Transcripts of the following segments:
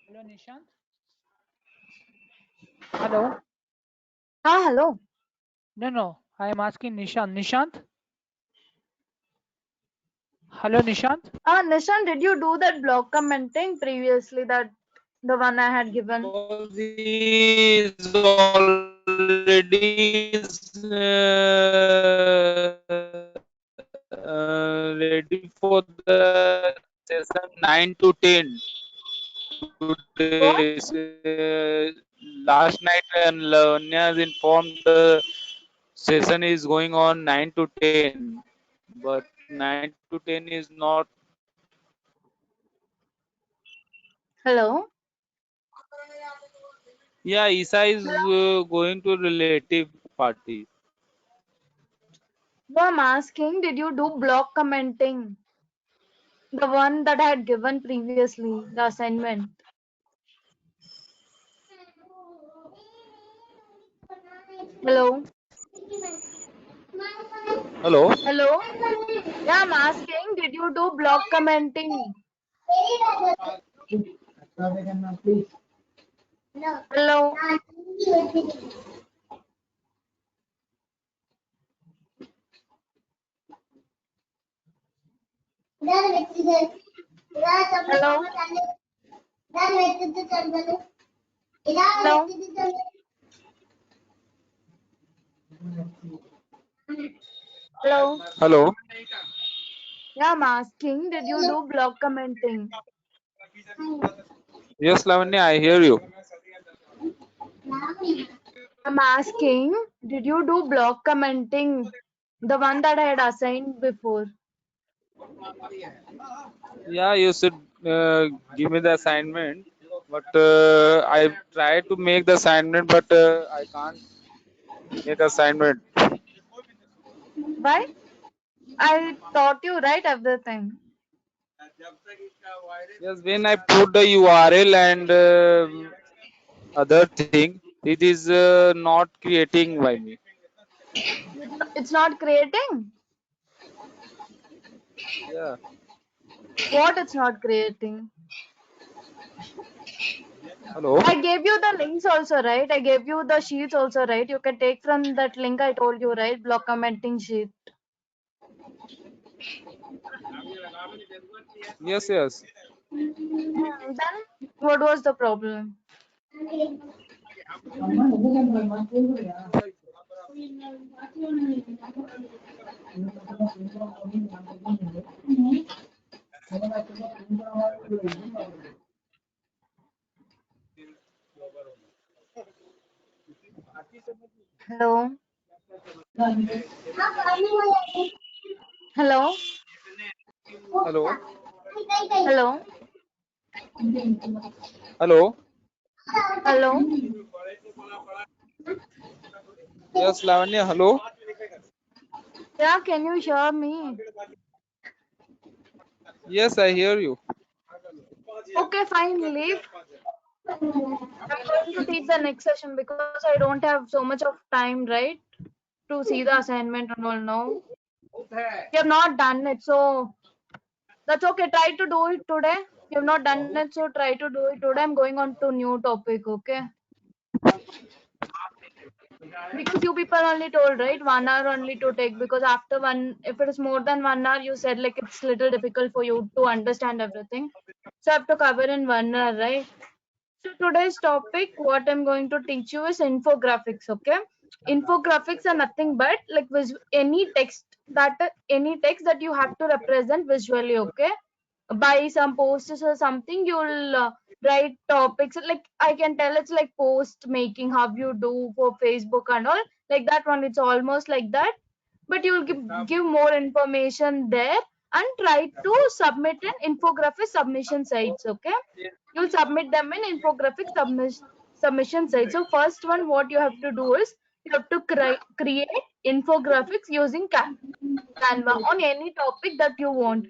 Hello, Nishant. Hello. Hello. No. I am asking Nishant. Nishant. Hello, Nishant. Nishan, did you do that blog commenting previously, that the one I had given? Because he is already ready for the session 9 to 10 What? today. Last night, and Lavanya has informed the session is going on 9 to 10, but 9 to 10 is not. Hello. Yeah, Isa is going to relative party. No, I'm asking, did you do blog commenting? The one that I had given previously, the assignment. Hello. Hello. Hello. Yeah, I'm asking, did you do blog commenting? Hello. Hello. Hello. Hello. Hello. Yeah, I'm asking, did you do blog commenting? Yes, Lavanya, I hear you. I'm asking, did you do blog commenting? The one that I had assigned before. Yeah, you should give me the assignment, but I try to make the assignment, but I can't make assignment. Why? I taught you right everything. Yes, when I put the URL and other thing, it is not creating by me. It's not creating. Yeah. What it's not creating? Hello. I gave you the links also, right? I gave you the sheets also, right? You can take from that link I told you, right? Blog commenting sheet. Yes, yes. Then what was the problem? Hello? Hello? Hello. Hello? Hello. Hello? Yes, Lavanya. Hello. Yeah, can you hear me? Yes, I hear you. Okay, fine, leave. I'm going to teach the next session because I don't have so much of time, right? To see the assignment and all now. You have not done it, so that's okay. Try to do it today. You have not done it, so try to do it today. I'm going on to new topic, okay? Because you people only told, right? 1 hour only to take, because after one, if it is more than 1 hour, you said like it's little difficult for you to understand everything. So I have to cover in 1 hour, right? So today's topic, what I'm going to teach you is infographics, okay? Infographics are nothing but like any text that you have to represent visually, okay? By some posts or something, you'll write topics like I can tell it's like post making, how you do for Facebook and all, like that one. It's almost like that, but you'll give more information there and try to submit an infographic submission sites, okay? You'll submit them in infographic submission site. So first one, what you have to do is you have to create infographics using Canva on any topic that you want.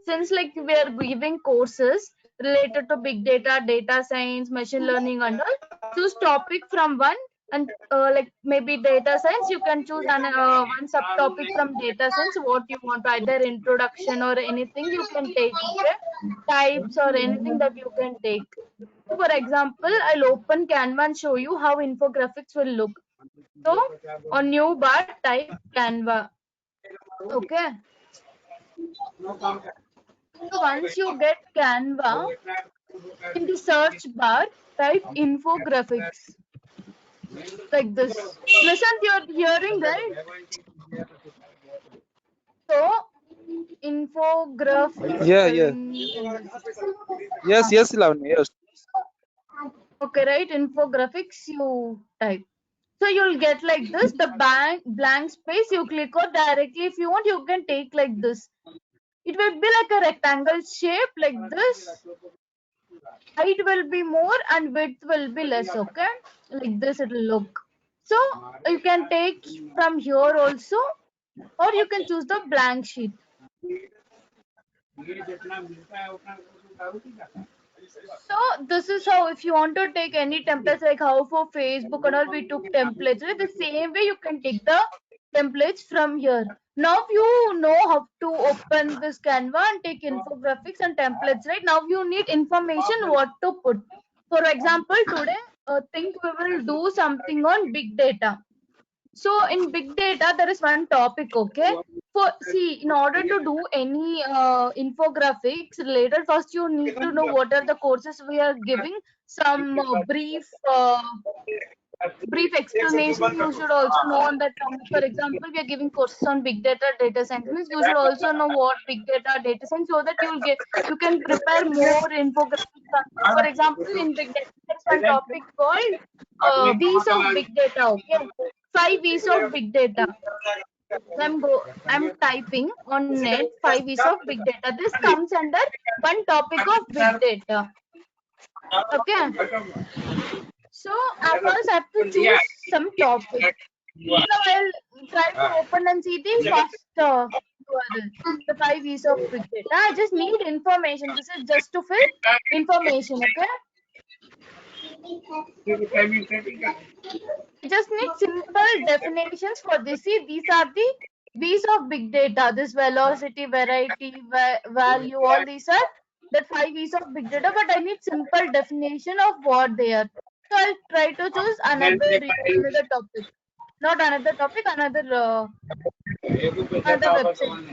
Since like we are giving courses related to big data, data science, machine learning and all, choose topic from one and like maybe data science, you can choose one subtopic from data science, what you want, either introduction or anything you can take, okay? Types or anything that you can take. For example, I'll open Canva and show you how infographics will look. So on new bar, type Canva. Okay. So once you get Canva, in the search bar, type infographics like this. Nishant, you're hearing, right? So infographics. Yeah, yeah. Yes, Lavanya. Yes. Okay, right? Infographics you type. So you'll get like this, the blank space you click on directly. If you want, you can take like this. It will be like a rectangle shape like this. Height will be more and width will be less, okay? Like this it will look. So you can take from here also, or you can choose the blank sheet. So this is how, if you want to take any templates, like how for Facebook and all we took templates, right? The same way you can take the templates from here. Now you know how to open this Canva and take infographics and templates, right? Now you need information what to put. For example, today think we will do something on big data. So in big data, there is one topic, okay? For see, in order to do any infographics related, first you need to know what are the courses we are giving. Some brief explanation you should also know on that topic. For example, we are giving courses on big data, data science. Means you should also know what big data, data science, so that you can prepare more infographics. For example, in big data, there is one topic called V's of big data. Okay, 5 V's of big data. I'm typing on net 5 V's of big data. This comes under one topic of big data. Okay. So I first have to choose some topic. Now I'll try to open and see the first URL, the 5 V's of big data. I just need information. This is just to fill information, okay? I just need simple definitions for this. See, these are the V's of big data. This velocity, variety, value, all these are the 5 V's of big data. But I need simple definition of what they are. So I'll try to choose another topic. Not another topic, another website.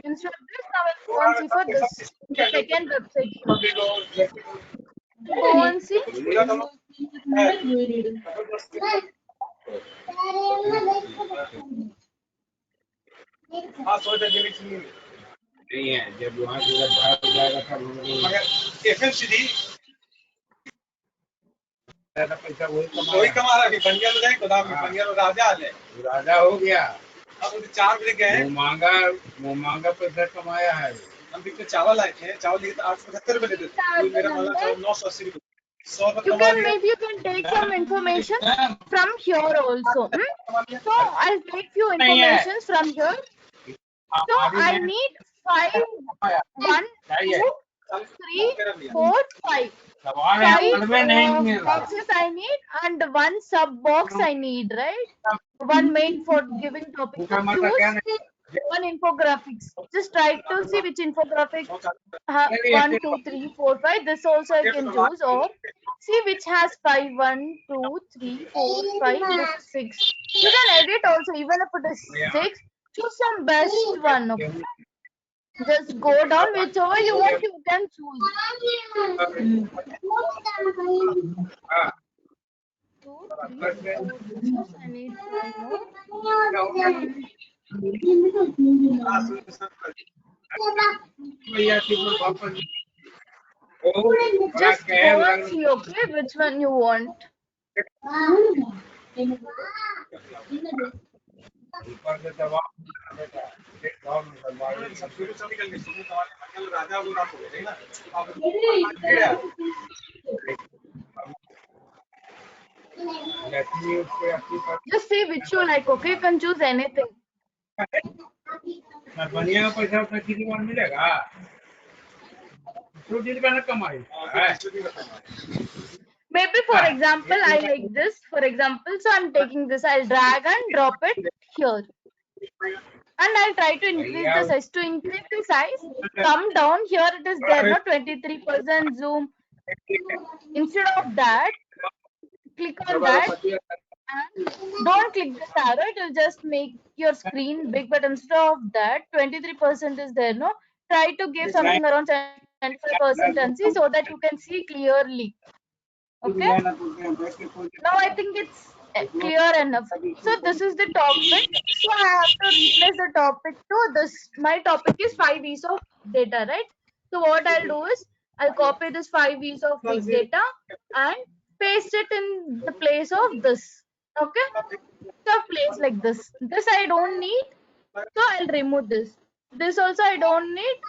Instead of this, now I'll go and see for this second website. Go and see. नहीं है जब वहाँ से बाहर जाएगा तब मगर FMCD पैसा वही कमा रहा है बंगल में जाए गोदाम में बंगल राजा हो गया अब उनके 4 बजे गए वो मांगा पैसा कमाया है हम भी चावल आए थे चावल लिए 875 रुपए देते थे मेरा माला 980 रुपए Maybe you can take some information from here also. So I'll take few informations from here. So I need 5, 1, 2, 3, 4, 5. 5 boxes I need and 1 sub box I need, right? 1 main for giving topic. Choose 1 infographics. Just try to see which infographic 1, 2, 3, 4, 5. This also I can choose, or see which has 5, 1, 2, 3, 4, 5, this 6. You can edit also, even if it is 6. Choose some best one. Okay? Just go down, whichever you want, you can choose. 2, 3, 4. I need 5 Just go and see, okay, which one you want. Just see which you like, okay? You can choose anything. बढ़िया पैसा उसमें कितनी बार मिलेगा? छुट्टी का ना कमाई Maybe for example, I like this. For example, so I'm taking this. I'll drag and drop it here. And I'll try to increase the size. To increase the size, come down here. It is there, no 23% zoom. Instead of that, click on that and don't click this arrow. It will just make your screen big. But instead of that, 23% is there, no? Try to give something around 75% and see so that you can see clearly. Okay. Now I think it's clear enough. So this is the topic. So I have to replace the topic to this. My topic is 5 E's of data, right? So what I'll do is I'll copy this 5 E's of big data and paste it in the place of this. Okay? So place like this. This I don't need. So I'll remove this. This also I don't need.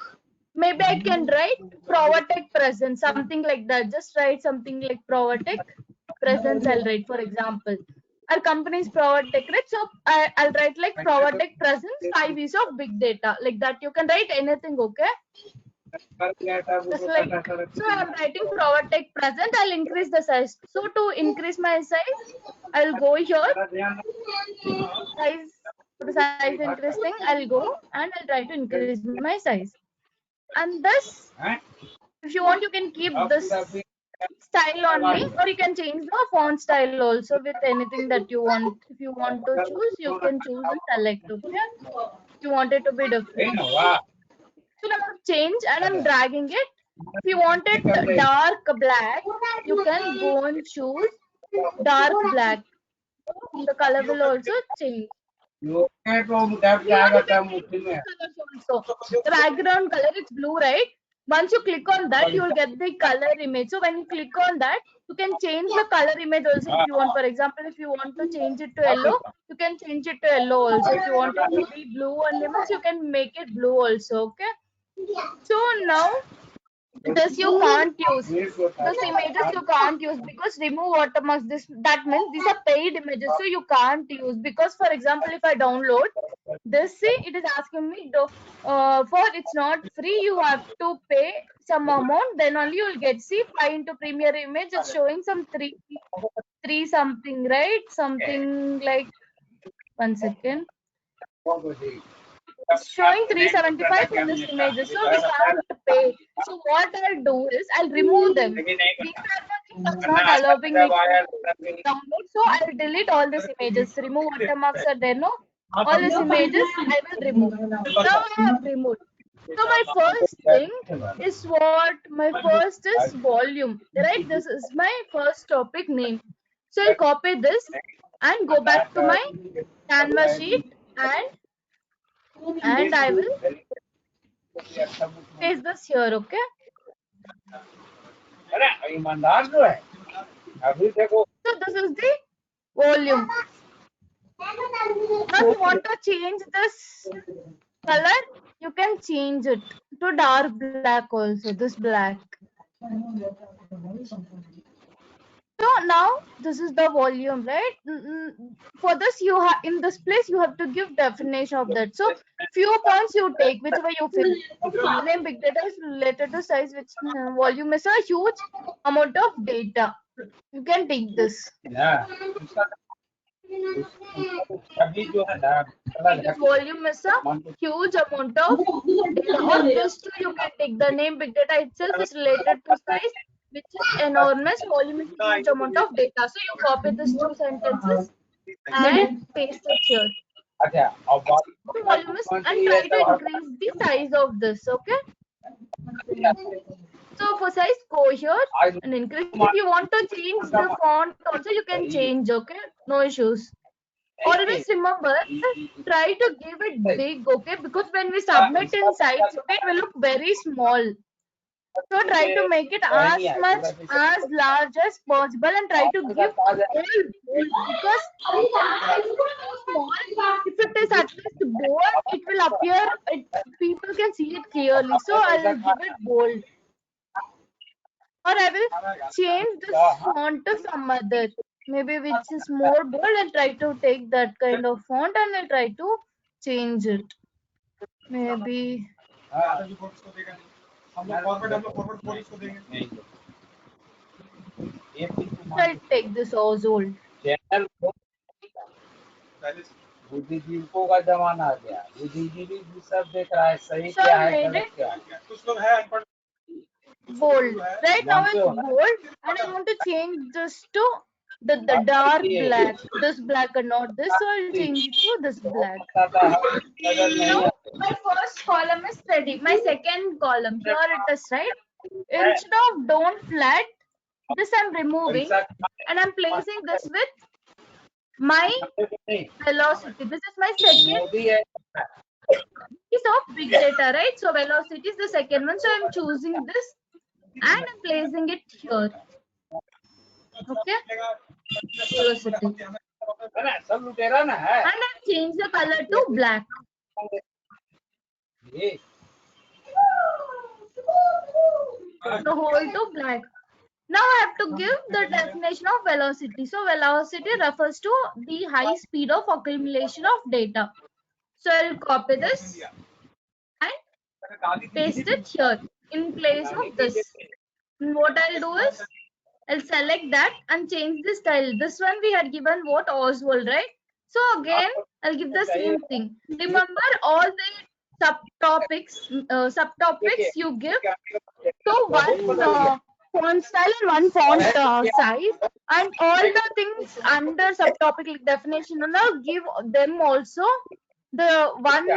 Maybe I can write Provatech present, something like that. Just write something like Provatech presence. I'll write, for example, our company is Provatech, right? So I'll write like Provatech presence 5 E's of big data, like that. You can write anything, okay? Just like, so I'm writing Provatech present. I'll increase the size. So to increase my size, I'll go here. Size, for size increasing, I'll go and I'll try to increase my size. And this, if you want, you can keep this style only, or you can change the font style also with anything that you want. If you want to choose, you can choose and select. Okay, if you want it to be different. So now change, and I'm dragging it. If you want it dark black, you can go and choose dark black. The color will also change. Also, the background color is blue, right? Once you click on that, you will get the color image. So when you click on that, you can change the color image also if you want. For example, if you want to change it to yellow, you can change it to yellow also. If you want it to be blue and lemons, you can make it blue also. Okay. So now this you can't use. Those images you can't use because remove watermarks. That means these are paid images, so you can't use. Because for example, if I download this, see, it is asking me for it's not free. You have to pay some amount. Then only you will get. See, 5 into Premiere Image is showing some three something, right? Something like 1 second. It's showing 375 for this images, so we can't pay. So what I'll do is I'll remove them. These are the things that's not allowing me to download. So I'll delete all these images. Remove watermarks are there, no? All these images I will remove. Now I have removed. So my first thing is what? My first is volume, right? This is my first topic name. So I'll copy this and go back to my Canva sheet and I will paste this here, okay? So this is the volume. Now if you want to change this color, you can change it to dark black also, this black. So now this is the volume, right? For this you have, in this place you have to give definition of that. So few points you take, whichever you feel. If name big data is related to size, which volume is a huge amount of data. You can take this. This volume is a huge amount of data. Or this too, you can take the name big data itself is related to size, which is enormous. Volume is a huge amount of data. So you copy these two sentences and paste it here. Volume is, and try to increase the size of this. Okay. So for size, go here and increase. If you want to change the font also, you can change. Okay, no issues. Always remember, try to give it big, okay? Because when we submit in sites, okay, it will look very small. So try to make it as much as large as possible and try to give bold because small. If it is at least bold, it will appear. People can see it clearly. So I will give it bold, or I will change this font to some other, maybe which is more bold, and try to take that kind of font and I'll try to change it. Maybe I'll take this household. बुद्धिजीवियों का जमाना आ गया, बुद्धिजीवी भी सब देख रहा है सही So क्या I है made गलत it क्या है। कुछ लोग हैं अनपढ़ bold. Right now मानते it's हो ना? bold, and I want to change this to the dark black. This black and not this, so I'll change it to this black. Now my first column is ready. My second column, here it is, right? Instead of don't flat, this I'm removing and I'm placing this with my velocity. This is my second piece of big data, right? So velocity is the second one. So I'm choosing this and I'm placing it here. Okay? Velocity. सब लुटेरा ना है। And I've changed the color to black. ये The whole to black. Now I have to give the definition of velocity. So velocity refers to the high speed of accumulation of data. So I'll copy this and paste it here in place of this. And what I'll do is I'll select that and change the style. This one we had given what Oswald, right? So again I'll give the same thing. Remember all the subtopics you give. So one font style and one font size, and all the things under subtopic like definition and all, give them also the one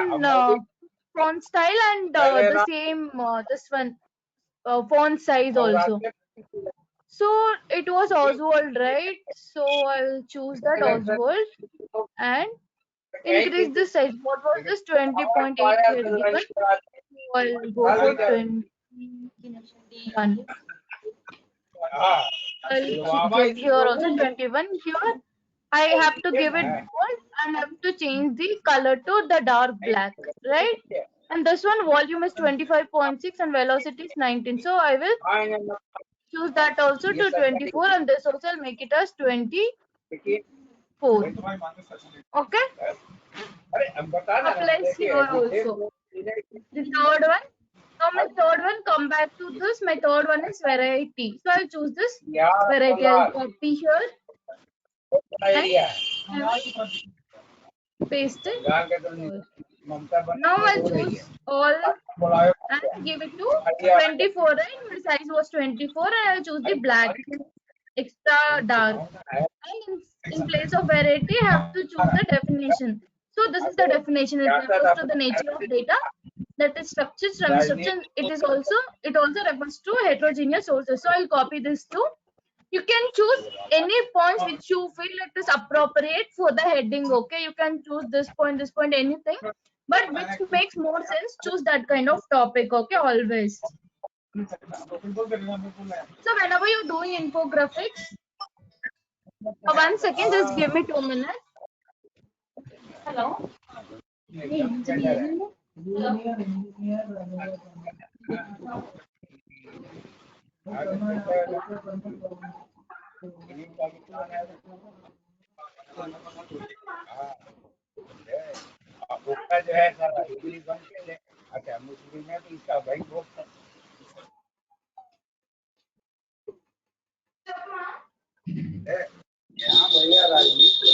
font style and the same this one font size also. So it was Oswald, right? So I'll choose that Oswald and increase the size. What was this? 20.8 we had given. So I'll go for 21. I'll give here also 21. Here I have to give it bold and have to change the color to the dark black, right? And this one volume is 25.6 and velocity is 19. So I will choose that also to 24 and this also I'll make it as 24. Okay? Applies here also. The third one. Now my third one, come back to this. My third one is variety. So I'll choose this variety. I'll copy here and paste it. Now I'll choose all and give it to 24, right? My size was 24 and I'll choose the black, extra dark. And in place of variety, I have to choose the definition. So this is the definition. It refers to the nature of data, that is structured structure. It also refers to heterogeneous sources. So I'll copy this too. You can choose any points which you feel it is appropriate for the heading. Okay, you can choose this point, anything, but which makes more sense, choose that kind of topic. Okay, always. So whenever you're doing infographics, 1 second, just give me 2 minutes. Hello. उसका जो है सारा हिंदी बन के अच्छा मुस्लिम है तो इसका भाई बहुत यहाँ भैया राजनीति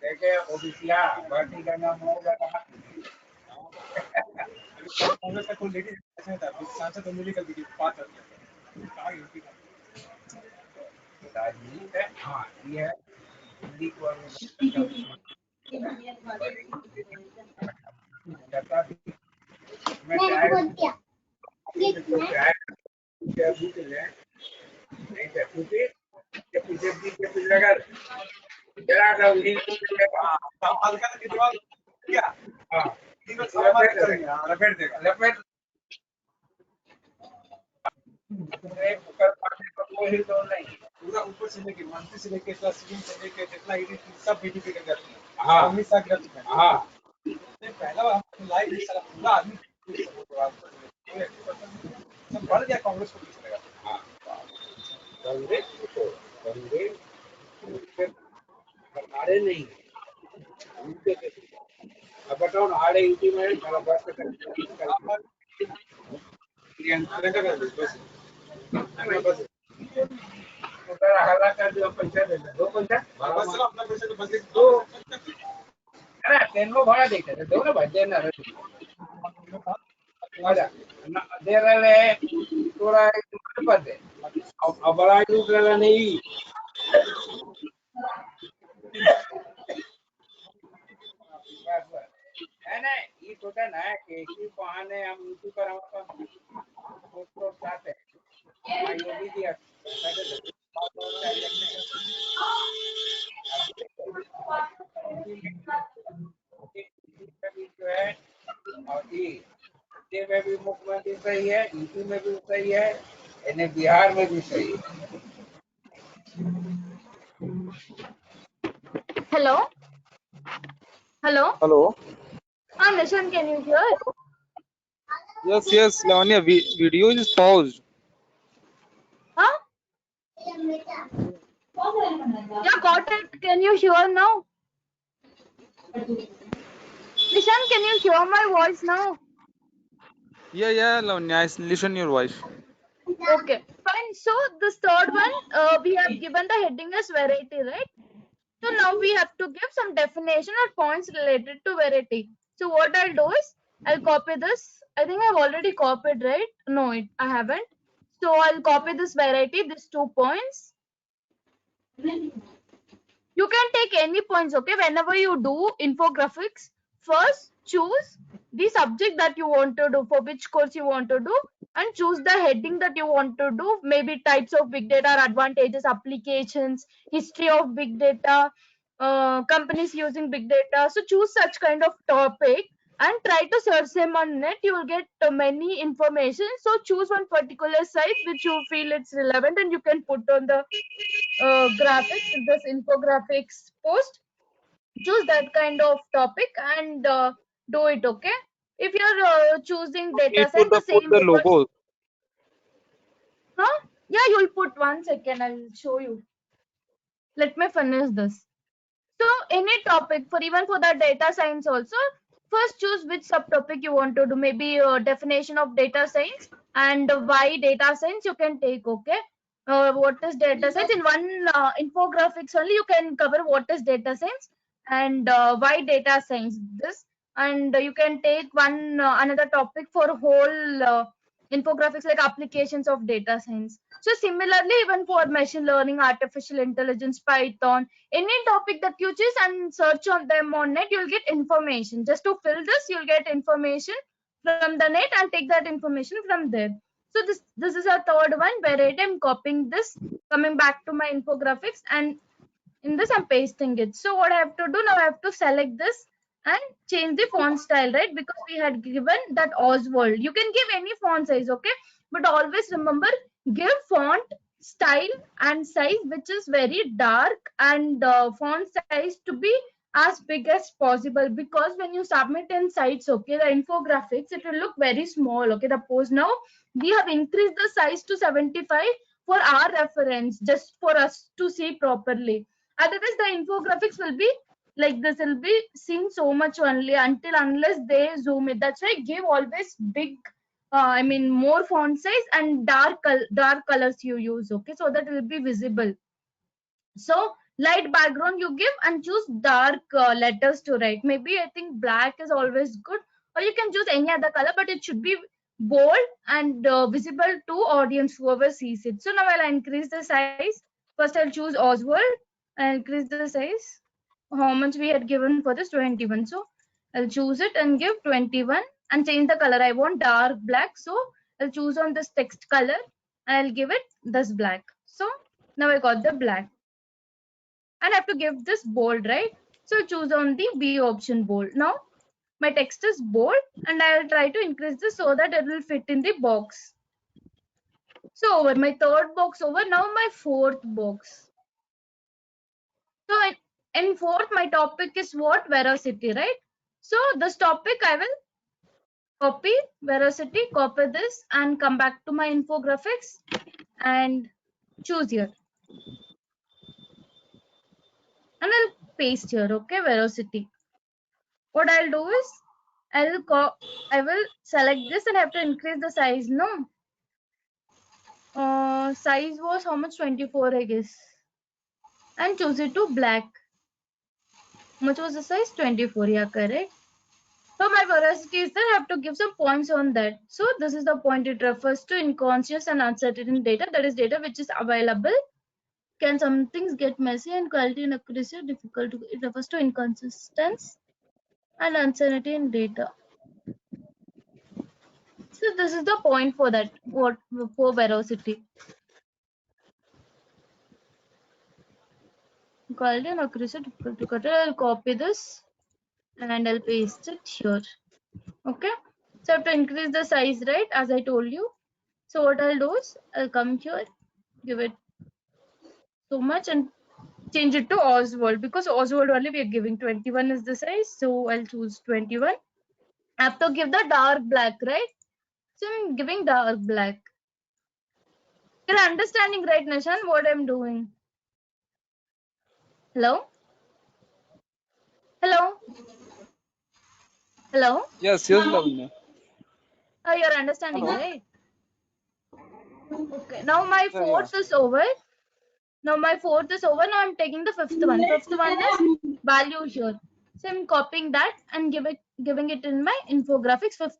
देखे ओबिसिया पार्टी का नाम होगा कांग्रेस का कोई लेडी ऐसा था सांसद उम्मीद कर दी बात कर दिया राजनीति है हाँ ये है हिंदी को मैं लपेट देगा लपेट कोई दो नहीं पूरा ऊपर से लेके मंथली से लेके स्कीम से लेके जितना एडिट सब बीबीपी के करते हैं। हाँ हमने सब करते हैं। हाँ पहला लाइव ये सारा पूरा आदमी सब बढ़ गया कांग्रेस को पीछे लगा। हाँ कांग्रेस आड़े नहीं अब बताओ ना आड़े यूपी में बस हल्ला कर दिया पैसा दे दो पैसा अपना पैसा तो बस दो अरे ट्रेन में भाड़ा देखे दो ना भाई देना दे रहे थोड़ा पर दे अब बड़ा लूट रहा नहीं नहीं ये छोटा ना कि बहाने हम यूट्यूब पर हम फोटो साथ है योगी जी जो है और ये में भी मुख्यमंत्री सही है, यूपी में भी सही है, इन्हें बिहार में भी सही है। Hello. Hello. Hello. Nishan, can you hear? Yes, Lavanya, video is paused. Huh? Yeah, got it. Can you hear now? Nishan, can you hear my voice now? Yeah, Lavanya, I listen your voice. Okay, fine. So this third one, we have given the heading as variety, right? So now we have to give some definition or points related to variety. So what I'll do is, I'll copy this. I think I've already copied, right? No, I haven't. So I'll copy this variety, these 2 points. You can take any points, okay? Whenever you do infographics, first choose the subject that you want to do, for which course you want to do, and choose the heading that you want to do, maybe types of big data, advantages, applications, history of big data, companies using big data. So choose such kind of topic and try to search them on net. You will get many information. So choose one particular site which you feel it's relevant and you can put on the graphics in this infographics post. Choose that kind of topic and do it, okay? If you're choosing data science, the same the logo. Huh? Yeah, you'll put 1 second, I'll show you. Let me finish this. So any topic, for even for the data science also, first choose which subtopic you want to do. Maybe a definition of data science and why data science you can take, okay? What is data science? In one infographics only you can cover what is data science and why data science this, and you can take one another topic for whole infographics like applications of data science. So similarly, even for machine learning, artificial intelligence, Python, any topic that you choose and search on them on net, you'll get information. Just to fill this, you'll get information from the net and take that information from there. So this is our third one where I'm copying this, coming back to my infographics, and in this I'm pasting it. So what I have to do now, I have to select this and change the font style, right? Because we had given that Oswald. You can give any font size, okay? But always remember, give font style and size which is very dark, and font size to be as big as possible, because when you submit in sites, okay, the infographics, it will look very small, okay? The post now we have increased the size to 75 for our reference, just for us to see properly. Otherwise the infographics will be like this, will be seen so much only unless they zoom it. That's why give always big I mean more font size and dark colors you use, okay, so that it will be visible. So light background you give and choose dark letters to write. Maybe I think black is always good, or you can choose any other color, but it should be bold and visible to audience whoever sees it. So now I'll increase the size. First I'll choose Oswald and increase the size. How much we had given for this? 21. So I'll choose it and give 21 and change the color. I want dark black, so I'll choose on this text color and I'll give it this black. So now I got the black, and I have to give this bold, right? So choose on the B option, bold. Now my text is bold and I will try to increase this so that it will fit in the box. So over my third box over. Now my fourth box. So in fourth, my topic is what? Veracity, right? So this topic I will copy Veracity, copy this and come back to my infographics and choose here. And I'll paste here, okay, Veracity. What I'll do is I will select this and I have to increase the size, no? Size was how much? 24, I guess. And choose it to black. How much was the size? 24, yeah, correct. So my veracity is there. I have to give some points on that. So this is the point. It refers to inconscious and uncertain data. That is data which is available. Can some things get messy and quality and accuracy are difficult to, it refers to inconsistency and uncertainty in data. So this is the point for that, what for veracity. Quality and accuracy difficult to cut. I'll copy this and I'll paste it here. Okay. So I have to increase the size, right? As I told you. So what I'll do is I'll come here, give it so much and change it to Oswald, because Oswald only we are giving 21 is the size. So I'll choose 21. I have to give the dark black, right? So I'm giving dark black. You're understanding, right, Nishan, what I'm doing? Hello? Hello? Hello? Yes, yes, Lavanya. Oh, you're understanding, right? Okay. Now my Yeah, fourth is over. Now my fourth is over. Now I'm taking the fifth one. Fifth one is value here. So I'm copying that and giving it in my infographics fifth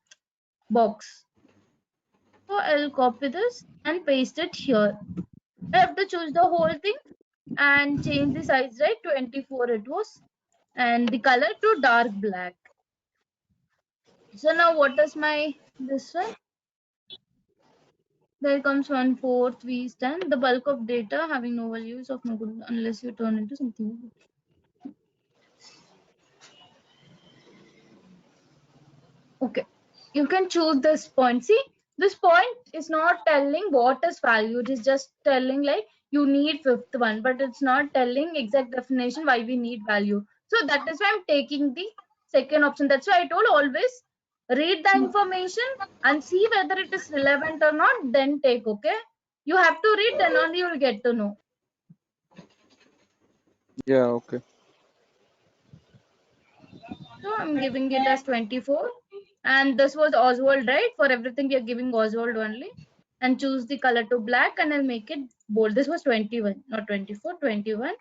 box. So I'll copy this and paste it here. I have to choose the whole thing and change the size, right? 24 it was. And the color to dark black. So now what is my this one? There comes 1/4 we stand. The bulk of data having no values of no good unless you turn into something. Okay, you can choose this point. See, this point is not telling what is value. It is just telling like you need fifth one, but it's not telling exact definition why we need value. So that is why I'm taking the second option. That's why I told always read the information and see whether it is relevant or not, then take. Okay, you have to read, then only you will get to know. Yeah, okay. So I'm giving it as 24. And this was Oswald, right? For everything we are giving Oswald only. And choose the color to black and I'll make it bold. This was 21, not 24, 21.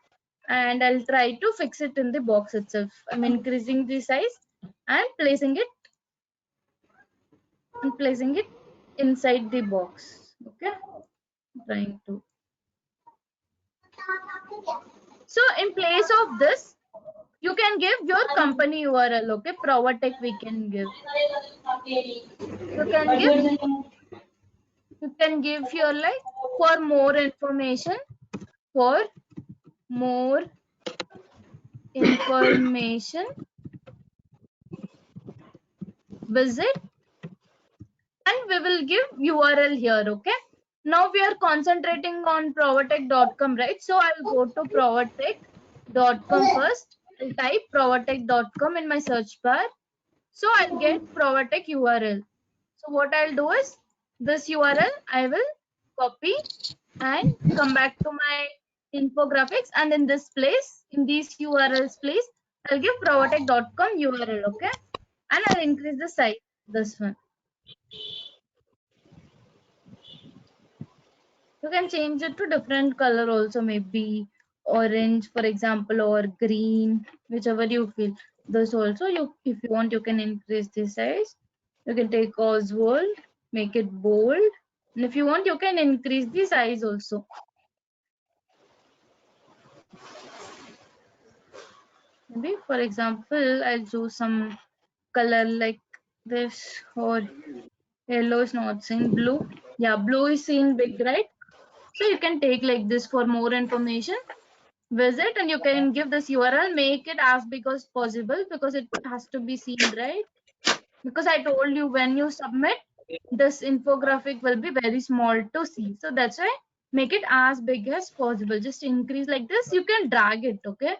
And I'll try to fix it in the box itself. I'm increasing the size and placing it inside the box. Okay. Trying to. So in place of this, you can give your company URL. Okay. Provatech we can give. You can give here like for more information, visit, and we will give URL here. Okay. Now we are concentrating on provatech.com, right? So I'll go to provatech.com first. I'll type provatech.com in my search bar. So I'll get provatech URL. So what I'll do is this URL I will copy and come back to my infographics, and in this place, in these URLs place, I'll give provatech.com URL, okay? And I'll increase the size, this one. You can change it to different color also, maybe orange, for example, or green, whichever you feel. This also, if you want, you can increase the size. You can take Oswald, make it bold. And if you want, you can increase the size also. Maybe, for example, I'll choose some color like this, or yellow is not seen, blue. Yeah, blue is seen big, right? So you can take like this for more information. Visit and you can give this URL, make it as big as possible because it has to be seen, right? Because I told you when you submit, this infographic will be very small to see. So that's why make it as big as possible. Just increase like this. You can drag it, okay?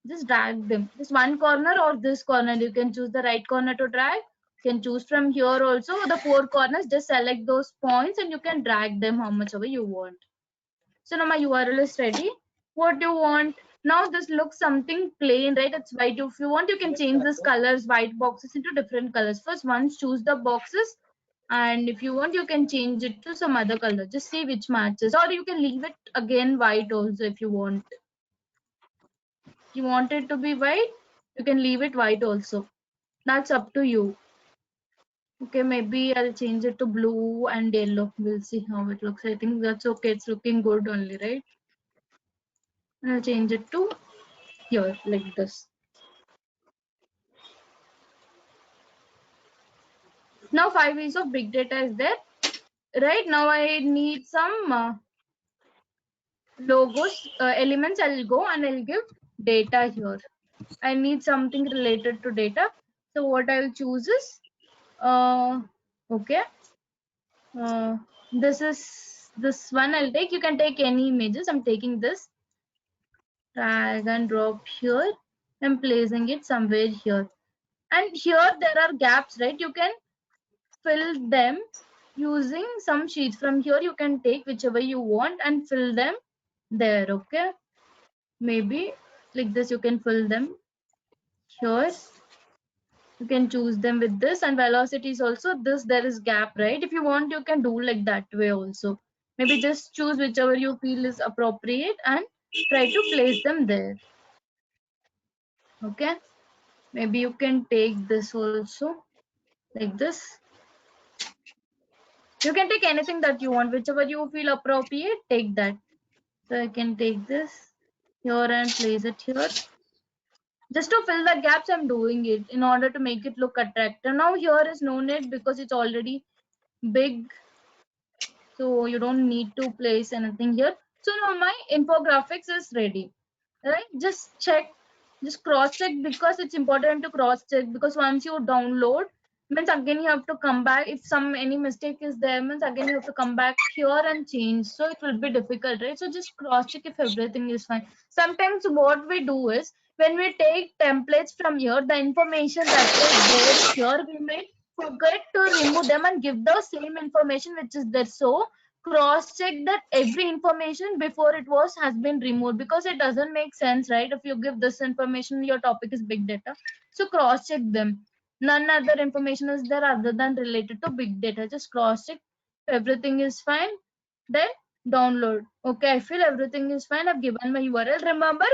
Just drag them. Just one corner or this corner. You can choose the right corner to drag. You can choose from here also. The 4 corners, just select those points and you can drag them how much ever you want. So now my URL is ready. What do you want? Now this looks something plain, right? It's white. If you want, you can change this colors, white boxes into different colors. First, once choose the boxes, and if you want, you can change it to some other color. Just see which matches, or you can leave it again white also if you want. If you want it to be white, you can leave it white also. That's up to you. Okay, maybe I'll change it to blue and yellow. We'll see how it looks. I think that's okay. It's looking good only, right? I'll change it to here like this. Now 5 ways of big data is there. Right now I need some logos elements. I'll go and I'll give data here. I need something related to data. So what I'll choose is okay. This one I'll take. You can take any images. I'm taking this. Drag and drop here. I'm placing it somewhere here. And here there are gaps, right? You can fill them using some sheets. From here you can take whichever you want and fill them there. Okay, maybe like this. You can fill them here. You can choose them with this, and velocity is also this. There is gap, right? If you want, you can do like that way also. Maybe just choose whichever you feel is appropriate and try to place them there. Okay, maybe you can take this also like this. You can take anything that you want, whichever you feel appropriate, take that. So I can take this here and place it here. Just to fill the gaps, I'm doing it in order to make it look attractive. Now here is no need because it's already big. So you don't need to place anything here. So now my infographics is ready. Right? Just check, just cross check, because it's important to cross check, because once you download, means again you have to come back. If any mistake is there, means again you have to come back here and change. So it will be difficult, right? So just cross check if everything is fine. Sometimes what we do is, when we take templates from here, the information that is there here, we may forget to remove them and give the same information which is there. So cross check that every information before it has been removed, because it doesn't make sense, right? If you give this information, your topic is big data, so cross check them. None other information is there other than related to big data. Just cross check everything is fine, then download. Okay, I feel everything is fine. I've given my URL. Remember,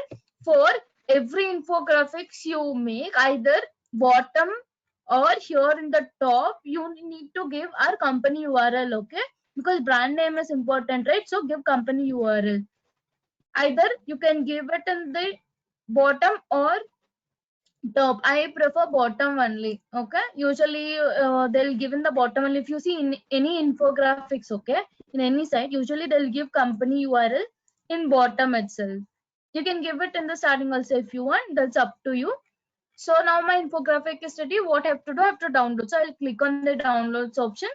for every infographics you make, either bottom or here in the top, you need to give our company URL. Okay, because brand name is important, right? So give company URL. Either you can give it in the bottom or top. I prefer bottom only. Okay, usually they'll give in the bottom only. If you see in any infographics, okay, in any site, usually they'll give company URL in bottom itself. You can give it in the starting also if you want. That's up to you. So now my infographic is ready. What I have to do? I have to download. So I'll click on the downloads option.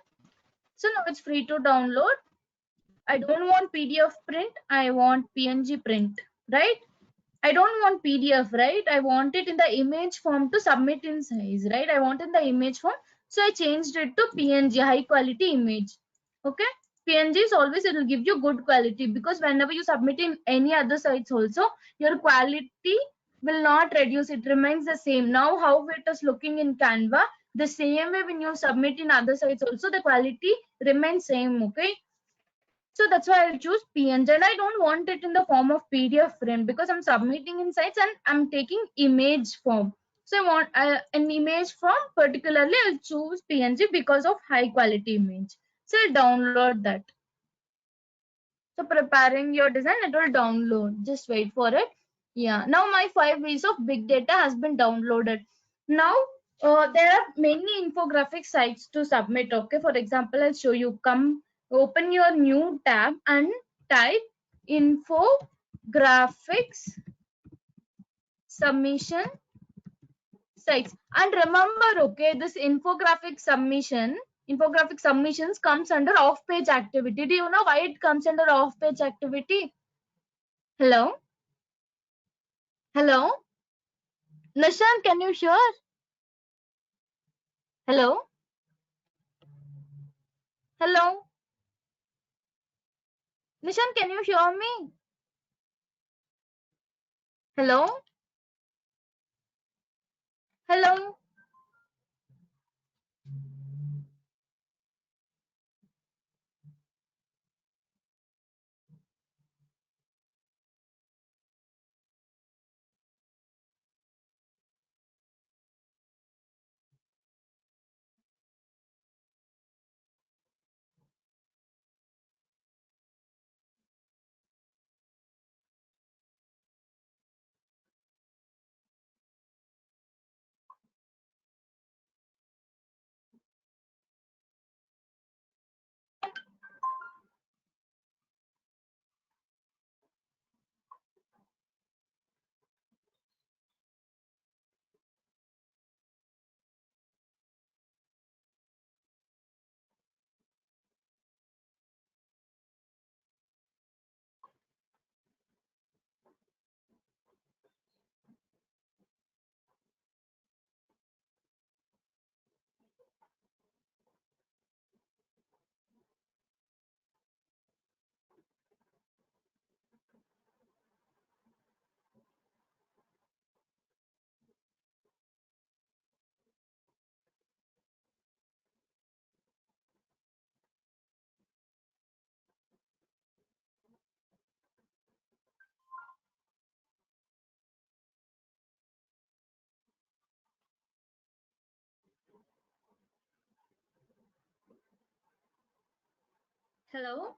So now it's free to download. I don't want PDF print. I want PNG print, right? I don't want PDF, right? I want it in the image form to submit in size, right? I want in the image form. So I changed it to PNG, high quality image. Okay. PNG is always, it will give you good quality, because whenever you submit in any other sites also, your quality will not reduce. It remains the same. Now how it is looking in Canva, the same way when you submit in other sites also, the quality remains same. Okay. So that's why I'll choose PNG, and I don't want it in the form of PDF print, because I'm submitting in sites and I'm taking image form. So I want an image form. Particularly, I'll choose PNG because of high quality image. So I'll download that. So preparing your design, it will download. Just wait for it. Yeah. Now my 5 ways of big data has been downloaded. Now there are many infographic sites to submit. Okay. For example, I'll show you. Open your new tab and type infographics submission sites. And remember, okay, this infographic submission, infographic submissions comes under off-page activity. Do you know why it comes under off-page activity? Hello? Hello? Nishant, can you hear? Hello? Hello? Nishant, can you hear me? Hello? Hello? Hello?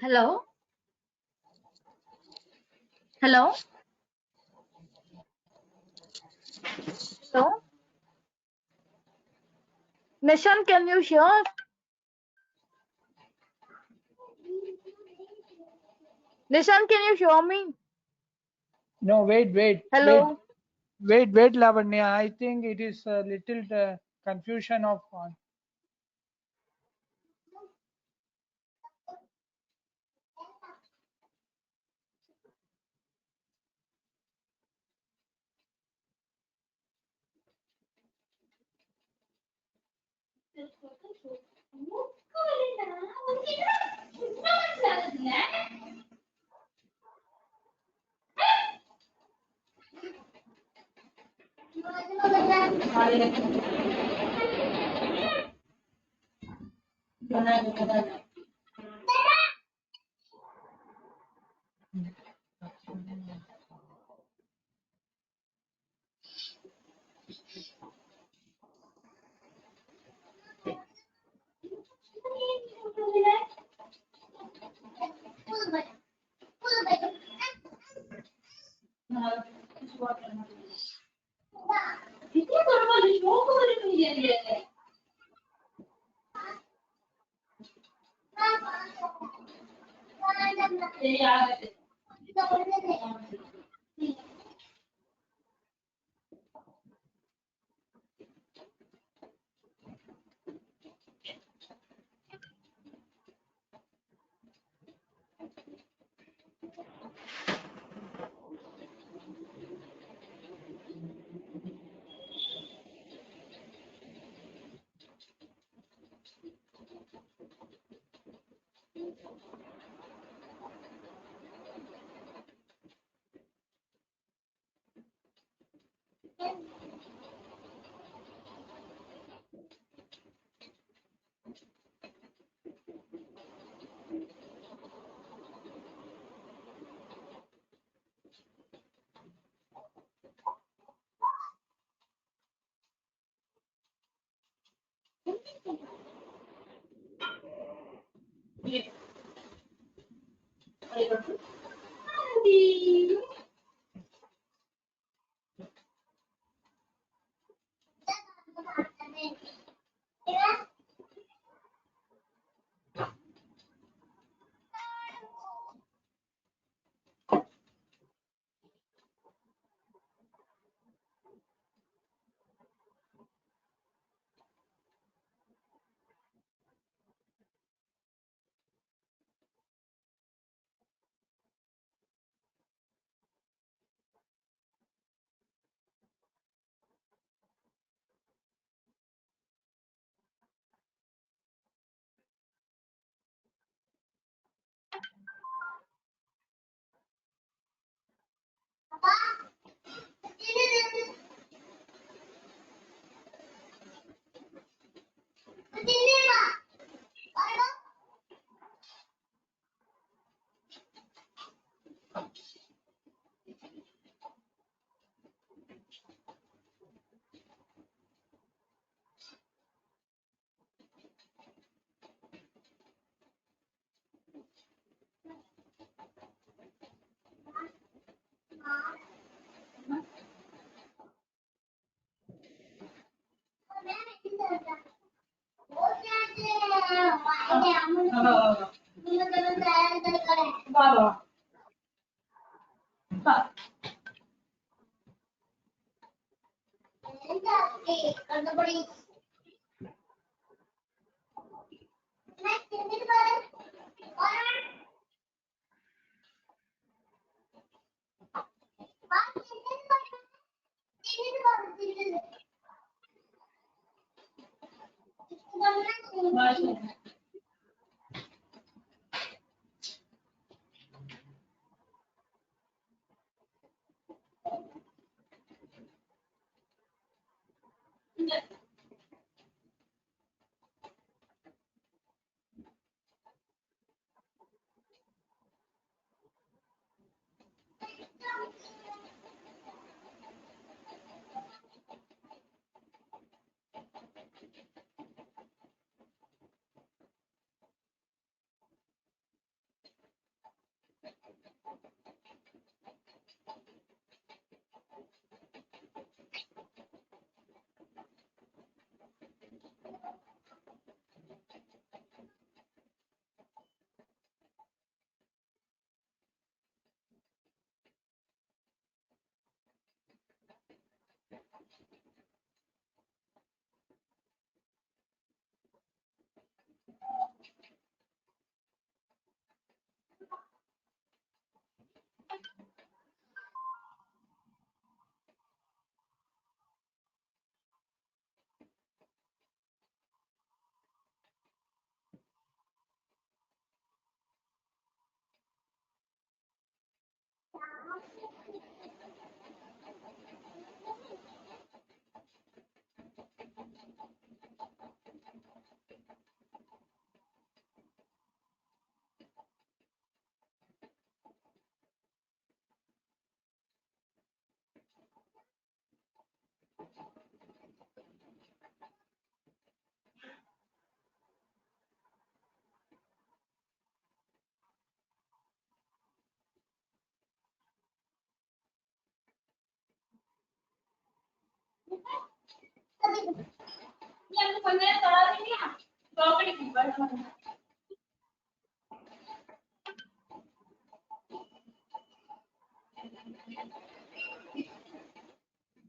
Hello? Hello? Hello? Nishant, can you hear? Nishant, can you hear me? No, wait, Hello? wait, Lavanya. I think it is a little confusion of one.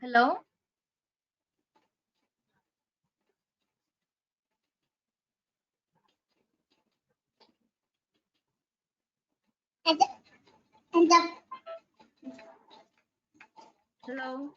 Hello. Hello.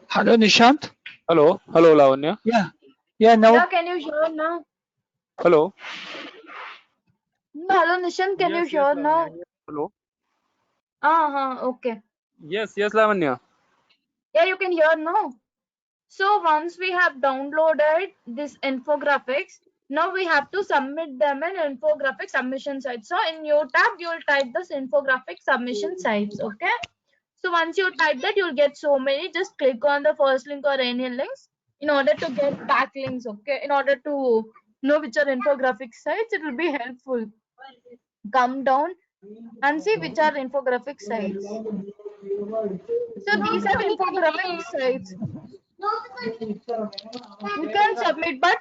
Hello, Nishant. Hello, Lavanya. Yeah. Yeah. Now. Yeah, can you hear now? Hello. No, hello, Nishan, can you hear now? Hello. Okay. Yes, Lavanya. Yeah, you can hear now. So once we have downloaded this infographics, now we have to submit them in infographic submission site. So in your tab, you'll type this infographic submission sites. Okay. So once you type that, you'll get so many. Just click on the first link or any links in order to get backlinks. Okay. In order to know which are infographic sites, it will be helpful. Come down and see which are infographic sites. So these are infographic sites. You can submit, but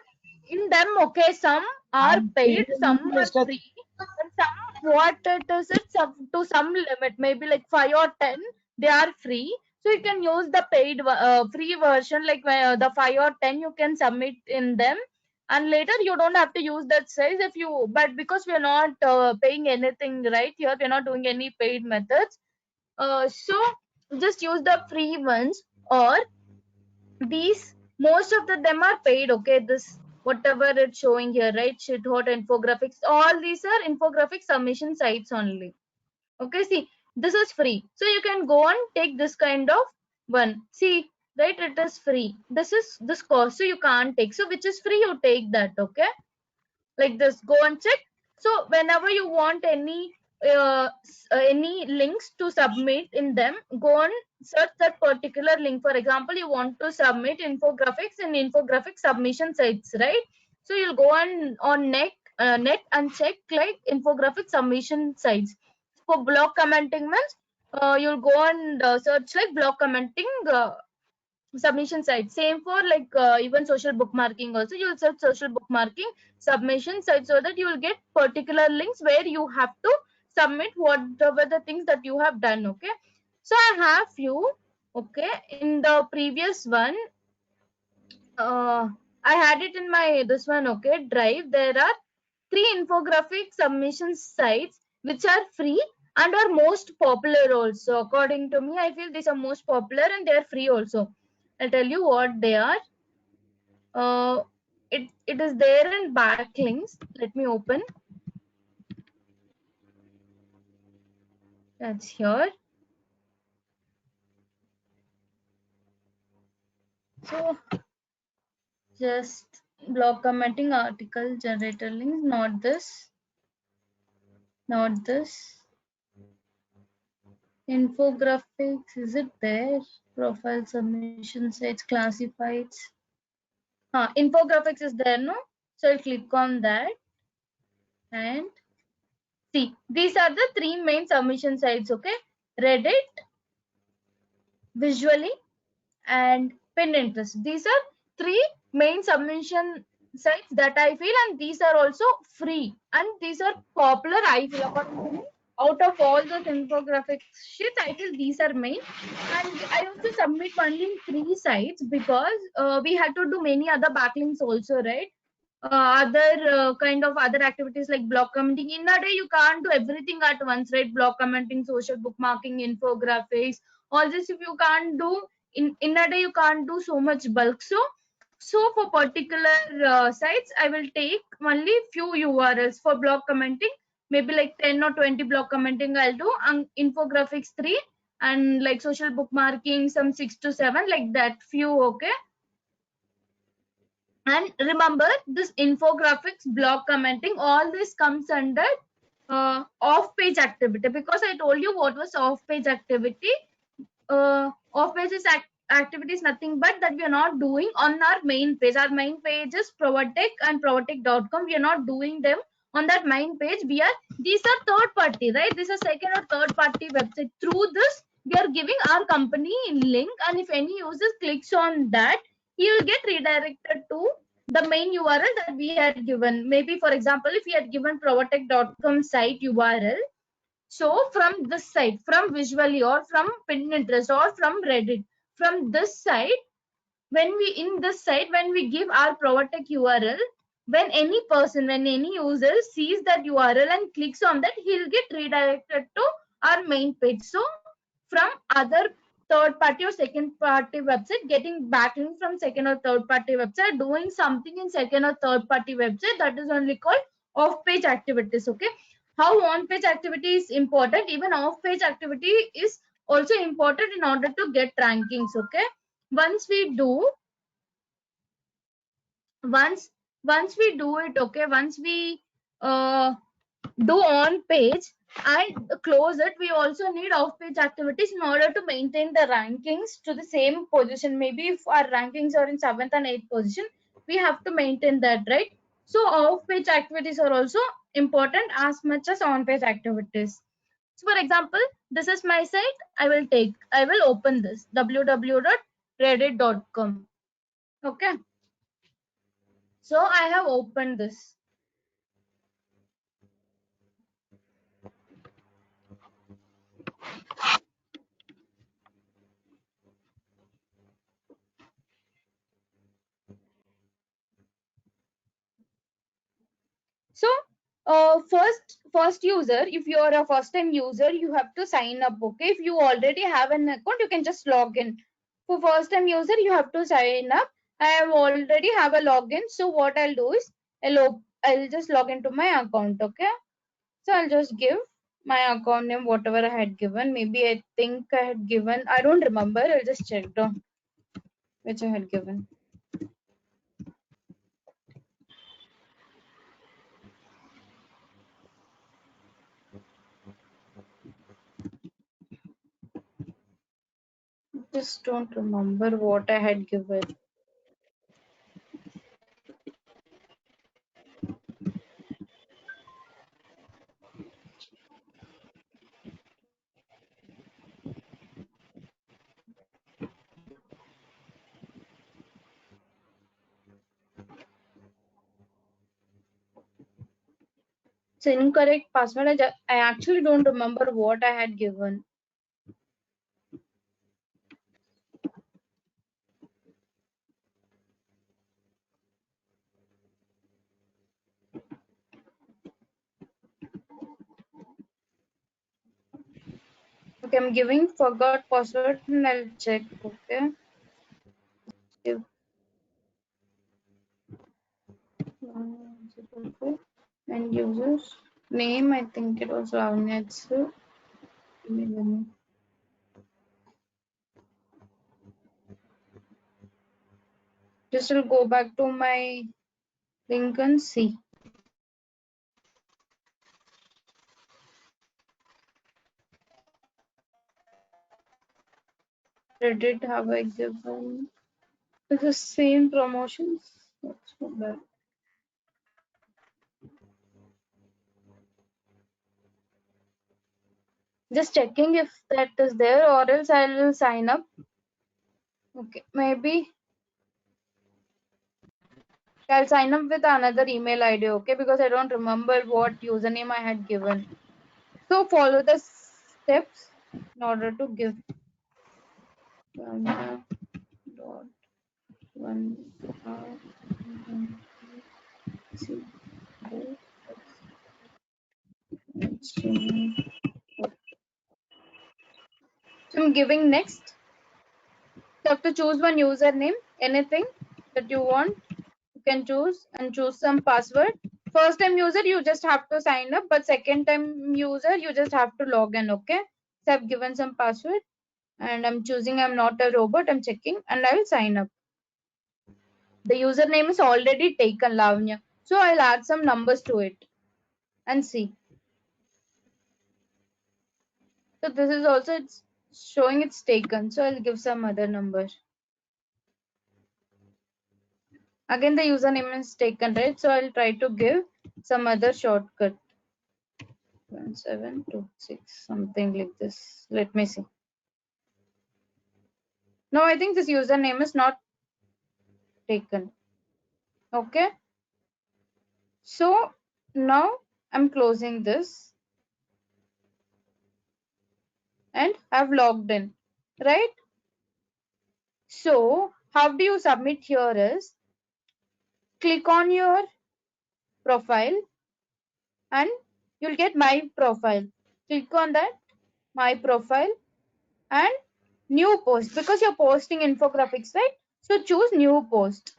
in them, okay, some are paid, some are free, and some what it is, it's up to some limit, maybe like 5 or 10, they are free. So you can use the paid free version, like the 5 or 10 you can submit in them, and later you don't have to use that size if you, but because we are not paying anything right here, we are not doing any paid methods, so just use the free ones, or these most of them are paid. Okay, this whatever it's showing here, right, shit hot infographics, all these are infographic submission sites only. Okay, see, this is free, so you can go and take this kind of one. See, right, it is free, this is this cost, so you can't take, so which is free you take that. Okay, like this, go and check. So whenever you want any links to submit in them, go and search that particular link. For example, you want to submit infographics in infographic submission sites, right? So you'll go on net and check like infographic submission sites. For block commenting means you'll go and search like block commenting submission site. Same for like even social bookmarking also, you'll search social bookmarking submission site, so that you will get particular links where you have to submit whatever the things that you have done. Okay, so I have few. Okay, in the previous one, I had it in my this one, okay, drive. There are 3 infographic submission sites which are free and are most popular also. According to me, I feel these are most popular and they are free also. I'll tell you what they are. it is there in backlinks. Let me open. That's here. So just blog commenting article generator links, not this, not this. Infographics, is it there? Profile submission sites, classifieds. Infographics is there, no? So I'll click on that and see. These are the three main submission sites, okay? Reddit, Visually, and Pinterest. These are three main submission sites that I feel, and these are also free, and these are popular, I feel, according to me. Out of all those infographic shit, I feel these are main. And I also submit only in 3 sites because we had to do many other backlinks also, right? Other kind of other activities like blog commenting. In a day, you can't do everything at once, right? Blog commenting, social bookmarking, infographics, all this if you can't do in a day, you can't do so much bulk. So for particular sites, I will take only few URLs. For blog commenting, maybe like 10 or 20 blog commenting I'll do, and infographics 3, and like social bookmarking some 6 to 7, like that few, okay? And remember, this infographics, blog commenting, all this comes under off-page activity, because I told you what was off-page activity. Off-page activity is nothing but that we are not doing on our main page. Our main page is Provatech and provatech.com. We are not doing them on that main page. These are third party, right? These are second or third party website. Through this, we are giving our company link, and if any user clicks on that, he will get redirected to the main URL that we had given. Maybe, for example, if we had given provatech.com site URL, so from this site, from Visually or from Pinterest or from Reddit, from this site, when we give our Provatech URL, when any person, when any user sees that URL and clicks on that, he'll get redirected to our main page. So from other third party or second party website, getting backlink from second or third party website, doing something in second or third party website, that is only called off page activities, okay? How on page activity is important, even off page activity is also important in order to get rankings, okay? Once we do it, okay, once we do on page and close it, we also need off page activities in order to maintain the rankings to the same position. Maybe if our rankings are in 7th and 8th position, we have to maintain that, right? So off page activities are also important as much as on page activities. So for example, this is my site. I will open this www.reddit.com. okay, so I have opened this. So first user, if you are a first time user, you have to sign up, okay? If you already have an account, you can just log in. For first time user, you have to sign up. I have already have a login, so what I'll do is I'll just log into my account, okay? So I'll just give my account name, whatever I had given. Maybe I think I had given, I don't remember, I'll just check down which I had given. Just don't remember what I had given. It's incorrect password. I actually don't remember what I had given. Okay, I'm giving forgot password and I'll check. Okay. And users name, I think it was Lavanya. Just will go back to my link and see. Reddit have I given? It's the same promotions. Let's go back. Just checking if that is there, or else I will sign up. Okay, maybe I'll sign up with another email ID, okay? Because I don't remember what username I had given. So follow the steps in order to give. Dot one so I'm giving next. You have to choose one username, anything that you want. You can choose and choose some password. First time user, you just have to sign up, but second time user, you just have to log in, okay? So I've given some password and I'm choosing I'm not a robot, I'm checking and I will sign up. The username is already taken, Lavanya. So I'll add some numbers to it and see. So this is also it's showing it's taken. So I'll give some other number. Again, the username is taken, right? So I'll try to give some other shortcut. 1726, something like this. Let me see. No, I think this username is not taken. Okay. So now I'm closing this and I've logged in, right? So how do you submit here is click on your profile and you'll get my profile. Click on that, my profile and new post because you're posting infographics, right? So choose new post.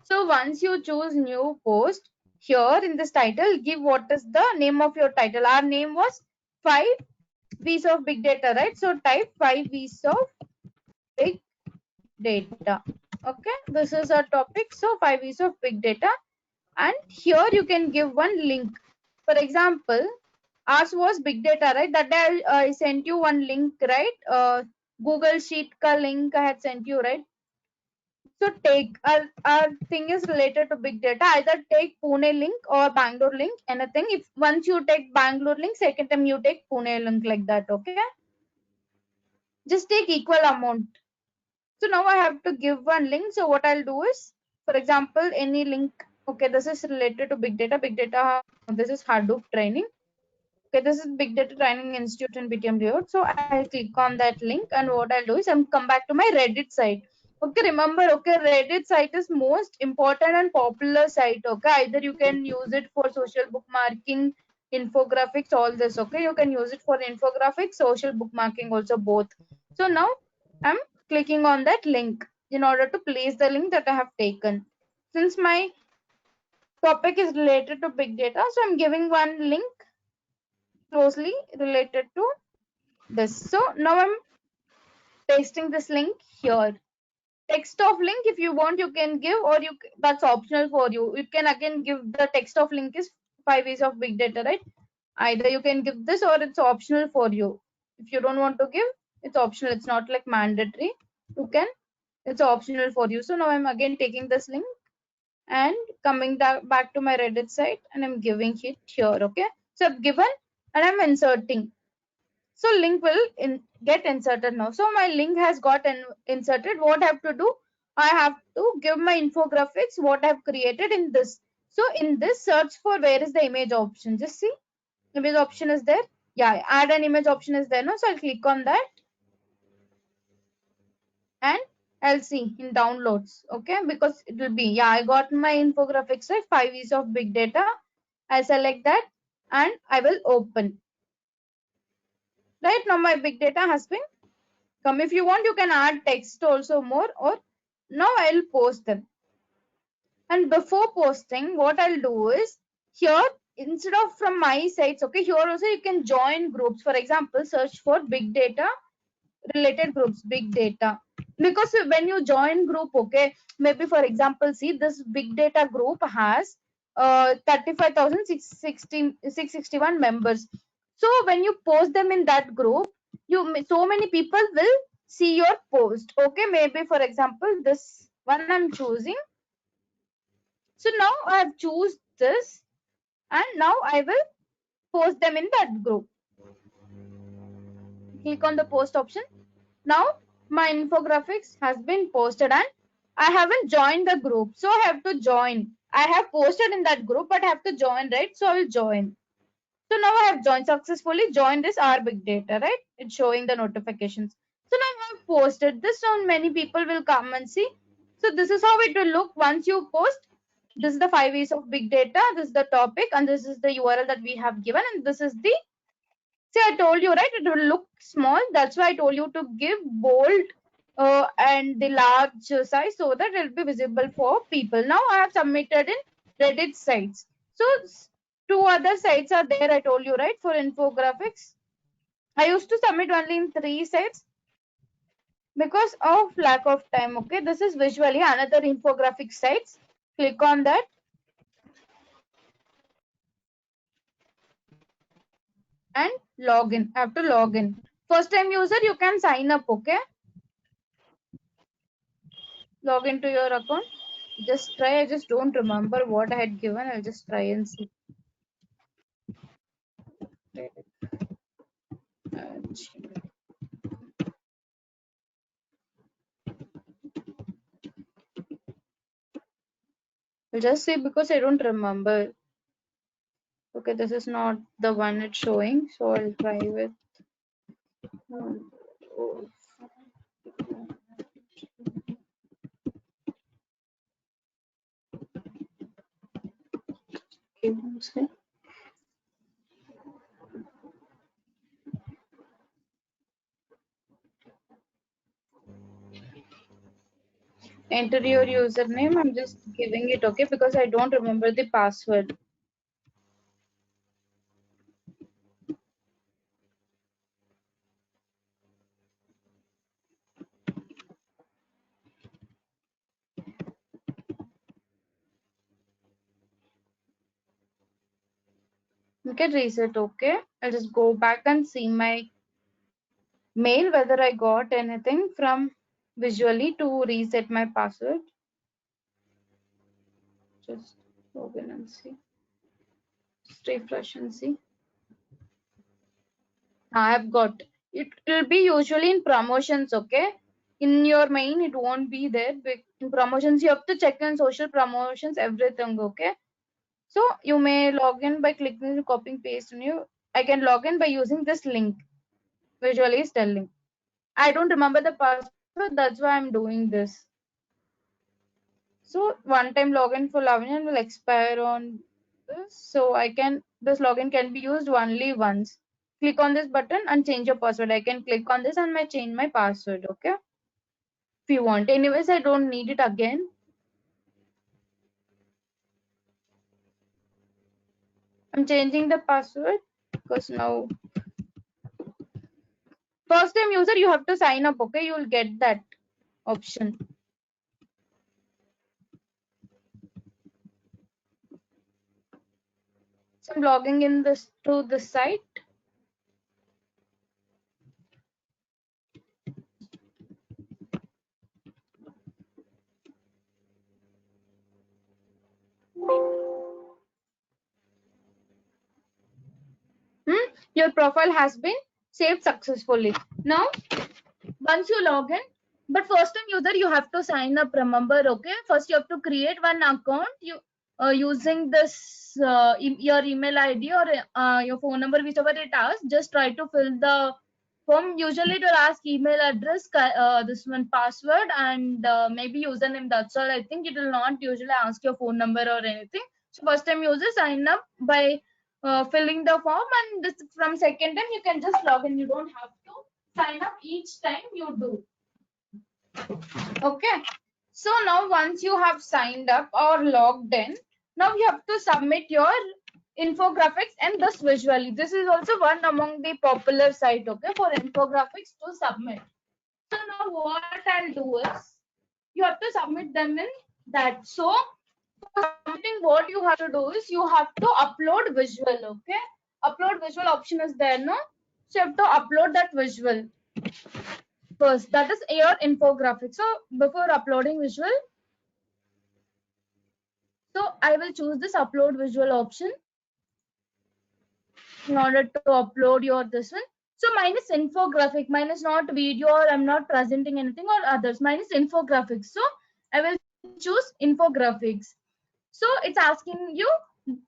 So once you choose new post, here in this title, give what is the name of your title. Our name was 5 V's of big data, right? So type 5 V's of big data. Okay, this is our topic. So 5 V's of big data. And here you can give one link. For example, ours was big data, right? That day I sent you one link, right? Google Sheet ka link I had sent you, right? So take our thing is related to big data. Either take Pune link or Bangalore link, anything. If once you take Bangalore link, second time you take Pune link like that, okay? Just take equal amount. So now I have to give one link. So what I'll do is, for example, any link. Okay, this is related to big data. Big data. This is Hadoop training. Okay, this is Big Data Training Institute in BTM Layout. So I'll click on that link and what I'll do is I'll come back to my Reddit site. Okay, remember, okay, Reddit site is most important and popular site. Okay, either you can use it for social bookmarking, infographics, all this. Okay, you can use it for infographics, social bookmarking also both. So now I'm clicking on that link in order to place the link that I have taken. Since my topic is related to big data, so I'm giving one link closely related to this. So now I'm pasting this link here. Text of link, if you want, you can give, or that's optional for you. You can again give the text of link is 5 ways of big data, right? Either you can give this or it's optional for you. If you don't want to give, it's optional. It's not like mandatory. You can, it's optional for you. So now I'm again taking this link and coming back to my Reddit site and I'm giving it here. Okay, so I've given and I'm inserting. So link will get inserted now. So my link has got inserted. What I have to do? I have to give my infographics what I have created in this. So in this, search for where is the image option. Just see, image option is there. Yeah, add an image option is there. No, so I'll click on that and I'll see in downloads. Okay, because it will be, yeah, I got my infographics, right? 5 E's of big data. I select that and I will open. Right now my big data has been come. If you want, you can add text also more, or now I'll post them. And before posting, what I'll do is here, instead of from my sites, okay, here also you can join groups. For example, search for big data related groups, big data. Because when you join group, okay, maybe for example, see this big data group has 35,661 members. So when you post them in that group, so many people will see your post. Okay, maybe for example, this one I'm choosing. So now I have choose this, and now I will post them in that group. Click on the post option. Now my infographics has been posted and I haven't joined the group. So I have to join. I have posted in that group, but I have to join, right? So I will join. So now I have joined successfully, joined this R Big Data, right? It's showing the notifications. So now I have posted this, so many people will come and see. So this is how it will look once you post. This is the 5 E's of big data. This is the topic, and this is the URL that we have given, and this is the. See, I told you, right? It will look small. That's why I told you to give bold and the large size so that it will be visible for people. Now I have submitted in Reddit sites. So 2 other sites are there. I told you, right? For infographics, I used to submit only in 3 sites because of lack of time. Okay, this is visually another infographic sites. Click on that. And log in. Have to log in. First time user, you can sign up. Okay, log into your account. Just try. I just don't remember what I had given. I'll just try and see. I'll just see because I don't remember. Okay, this is not the one it's showing, so I'll try with. Enter your username. I'm just giving it, okay, because I don't remember the password. You can reset, okay. I'll just go back and see my mail whether I got anything from visually to reset my password. Just log in and see. Just refresh and see. I have got it. Will be usually in promotions, okay. In your main, it won't be there. In promotions, you have to check in social promotions, everything, okay. So you may log in by clicking copying paste on you. I can log in by using this link. Visually is telling. I don't remember the password, that's why I'm doing this. So one time login for Lavanya will expire on this. So this login can be used only once. Click on this button and change your password. I can click on this and change my password, okay? If you want. Anyways, I don't need it again. I'm changing the password because now first time user, you have to sign up, okay? You will get that option. So I'm logging in this to the site. Your profile has been saved successfully. Now, once you log in, but first time user, you have to sign up, remember, okay? First, you have to create one account using this your email ID or your phone number, whichever it asks. Just try to fill the form. Usually, it will ask email address, this one password, and maybe username. That's all. I think it will not usually ask your phone number or anything. So first time user, sign up by filling the form, and this from second time you can just log in. You don't have to sign up each time you do. Okay, So now once you have signed up or logged in, now you have to submit your infographics and this visually. This is also one among the popular site, okay, for infographics to submit. So now what I'll do is you have to submit them in that. So for submitting, what you have to do is you have to upload visual, okay? Upload visual option is there, no? So you have to upload that visual first. That is your infographic. So before uploading visual, so I will choose this upload visual option in order to upload your this one. So mine is infographic, mine is not video, or I'm not presenting anything or others. Mine is infographics. So I will choose infographics. So it's asking you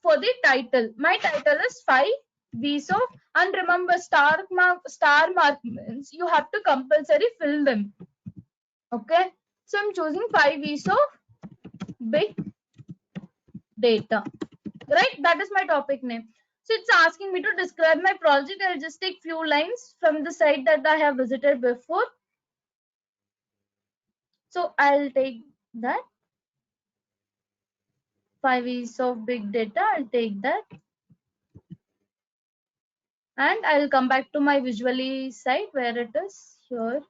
for the title. My title is 5 V's of, and remember star mark means you have to compulsory fill them. Okay. So I'm choosing 5 V's of big data. Right? That is my topic name. So it's asking me to describe my project. I'll just take few lines from the site that I have visited before. So I'll take that. 5 V's of big data. I'll take that. And I'll come back to my visually site where it is here.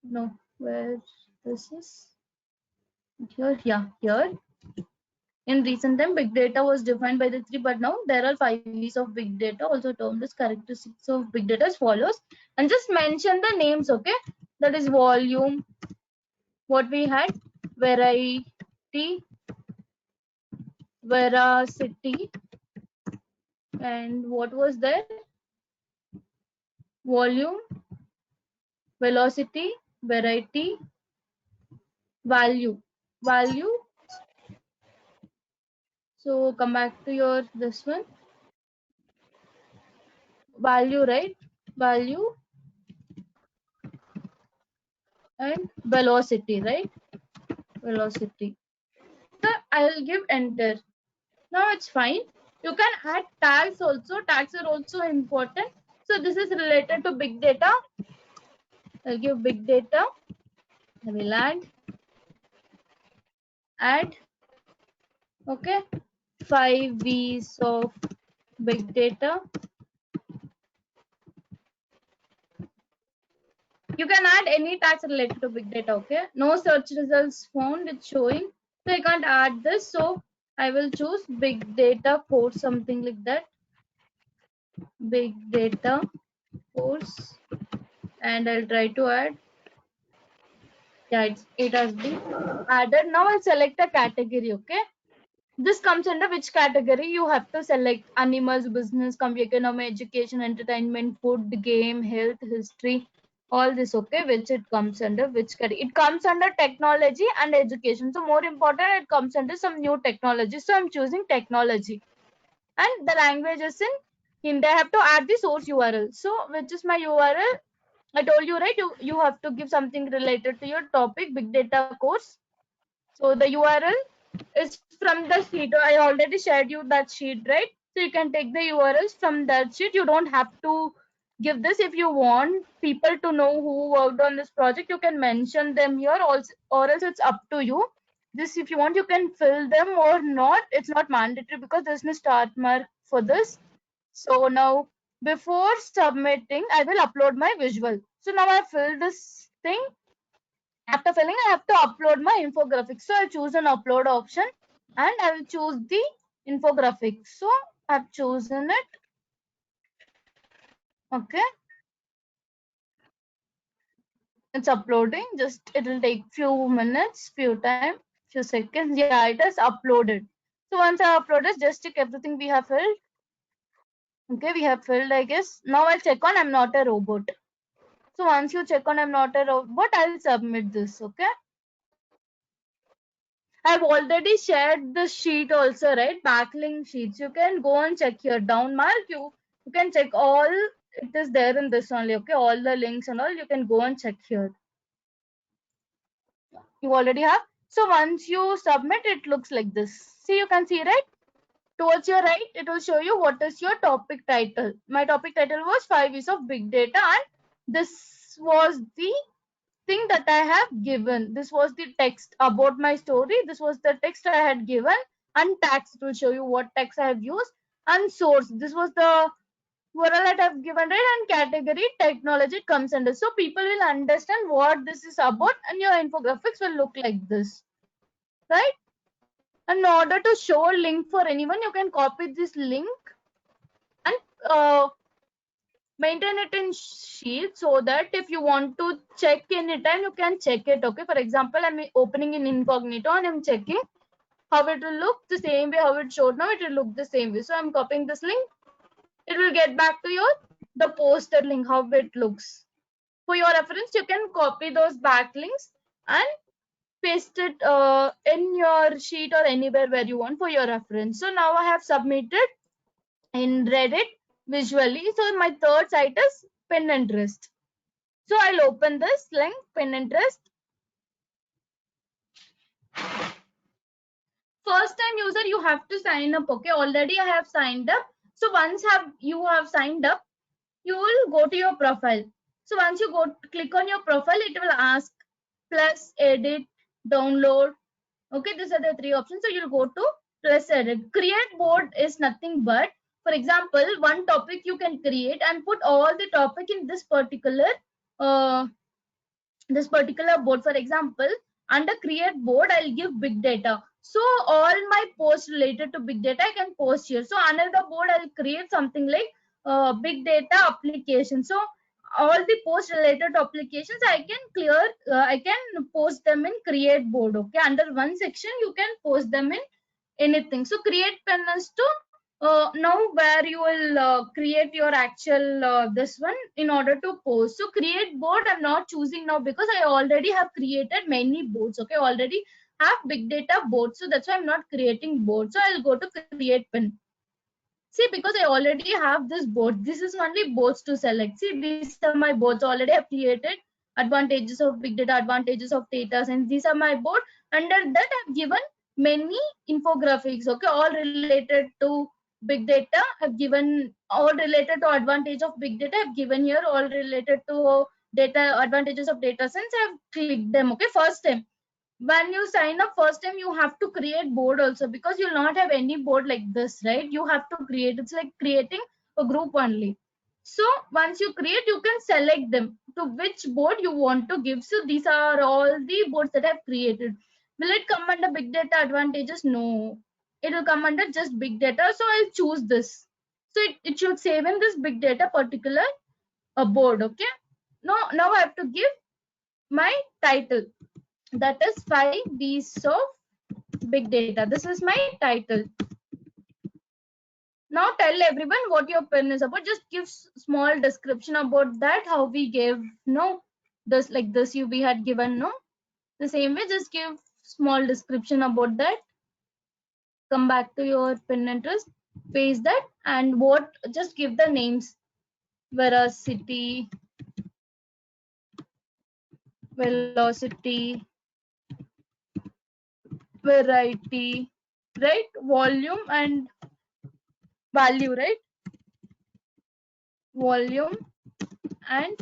No, where this is here. Yeah, here. In recent time, big data was defined by the 3, but now there are 5 V's of big data, also termed as characteristics of big data as follows. And just mention the names, okay? That is volume, what we had, variety, veracity, and what was there? Volume, velocity, variety, value. So come back to your this one. Value, right? Value and velocity, right? Velocity. So I'll give enter. Now it's fine. You can add tags also. Tags are also important. So this is related to big data. I'll give big data. I will add. Okay. 5 V's of big data. You can add any tags related to big data. Okay. No search results found. It's showing. So I can't add this. So I will choose big data course, something like that. Big data course. And I'll try to add. Yeah, it has been added. Now I'll select a category. Okay. This comes under which category? You have to select animals, business, computer, economy, education, entertainment, food, game, health, history, all this. Okay, which it comes under which category? It comes under technology and education. So more important, it comes under some new technology. So I'm choosing technology, and the language is in Hindi. I have to add the source URL. So which is my URL? I told you, right? You have to give something related to your topic, big data course. So the URL is from the sheet. I already shared you that sheet, right? So you can take the URLs from that sheet. You don't have to give this. If you want people to know who worked on this project, you can mention them here, also, or else it's up to you. This, if you want, you can fill them or not. It's not mandatory because there's no start mark for this. So now before submitting, I will upload my visual. So now I filled this thing. After filling, I have to upload my infographic. So I choose an upload option and I will choose the infographic. So I've chosen it. Okay. It's uploading. Just it will take few minutes, few seconds. Yeah, it is uploaded. So once I uploaded, just check everything we have filled. Okay, we have filled, I guess. Now I'll check on I'm not a robot. So once you check on I'm not a robot, I'll submit this. Okay. I've already shared the sheet also, right? Backlink sheets. You can go and check here. Down mark, you can check all. It is there in this only. Okay, all the links and all. You can go and check here. You already have. So once you submit, it looks like this. See, you can see, right? Towards your right, it will show you what is your topic title. My topic title was 5 V's of big data, and this was the thing that I have given. This was the text about my story. This was the text I had given, and tags will show you what text I have used, and source. This was the URL that I've given, right? And category technology comes under. So people will understand what this is about, and your infographics will look like this, right? And in order to show a link for anyone, you can copy this link and maintain it in Sheet, so that if you want to check anytime, you can check it. Okay, for example, I'm opening in incognito and I'm checking how it will look the same way how it showed now. It will look the same way. So I'm copying this link. It will get back to your the posted link, how it looks. For your reference, you can copy those backlinks and paste it in your sheet or anywhere where you want for your reference. So now I have submitted in Reddit visually. So my third site is Pinterest. So I'll open this link, Pinterest. First time user, you have to sign up. Okay, already I have signed up. So once you have signed up, you will go to your profile. So once you click on your profile, it will ask plus, edit, download. Okay, these are the three options. So you'll go to plus, edit. Create board is nothing but, for example, one topic you can create and put all the topic in this particular board. For example, under create board, I'll give big data. So all my posts related to big data I can post here. So under the board, I'll create something like big data application. So all the post related to applications I can post them in create board. Okay, under one section you can post them in anything. So create pen is to now where you will create your actual this one in order to post. So create board I'm not choosing now because I already have created many boards. Okay, already have big data boards, so that's why I'm not creating board. So I'll go to create pen. See, because I already have this board, this is only boards to select. See, these are my boards already have created. Advantages of big data, advantages of data, and these are my board. Under that I've given many infographics. Okay, all related to big data. I've given all related to advantage of big data. I've given here all related to data, advantages of data science. I've clicked them. Okay, first time. When you sign up first time, you have to create board also, because you'll not have any board like this, right? You have to create. It's like creating a group only. So once you create, you can select them to which board you want to give. So these are all the boards that I've created. Will it come under big data advantages? No, it will come under just big data. So I'll choose this. So it should save in this big data particular board. Okay, now I have to give my title, that is 5 B's of big data. This is my title. Now tell everyone what your pen is about. Just give small description about that, how we gave this, like this we had given the same way. Just give small description about that. Come back to your Pinterest, paste that, and just give the names. Veracity, velocity, variety, right? Volume and value, right? Volume and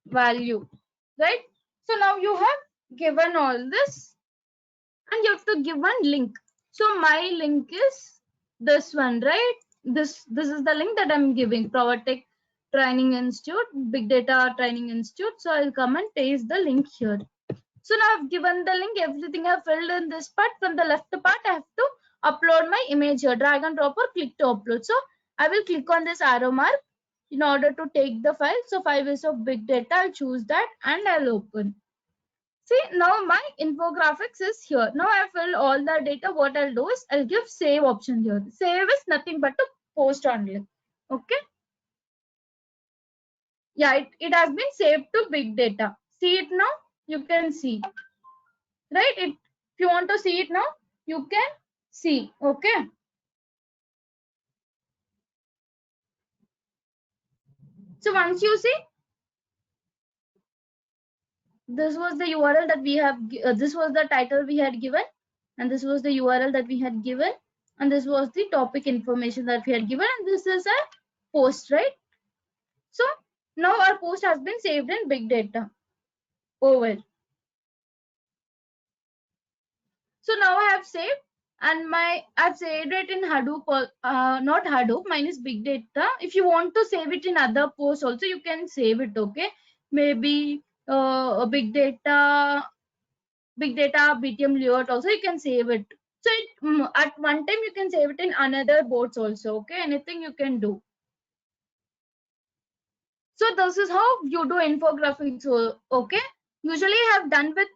value, right? So now you have given all this, and you have to give one link. So my link is this one, right? This is the link that I'm giving. Provatech Training Institute, Big Data Training Institute. So I'll come and paste the link here. So now I've given the link, everything I've filled in this part. From the left part, I have to upload my image here. Drag and drop or click to upload. So I will click on this arrow mark in order to take the file. So 5 is of big data. I'll choose that and I'll open. See, now my infographics is here. Now I fill all the data. What I'll do is I'll give save option here. Save is nothing but to post only. Okay. Yeah, it has been saved to big data. See it now? You can see. Right? If you want to see it now, you can see. Okay. So once you see, this was the URL that we have, this was the title we had given, and this was the URL that we had given, and this was the topic information that we had given, and this is a post, right? So now our post has been saved in big data. over. So now I have saved, and I've saved it in Hadoop, not Hadoop, mine is Big Data. If you want to save it in other posts also, you can save it, okay? Maybe Big Data, BTM layout also, you can save it. So at one time, you can save it in another boards also, okay? Anything you can do. So this is how you do infographics, okay? Usually I have done with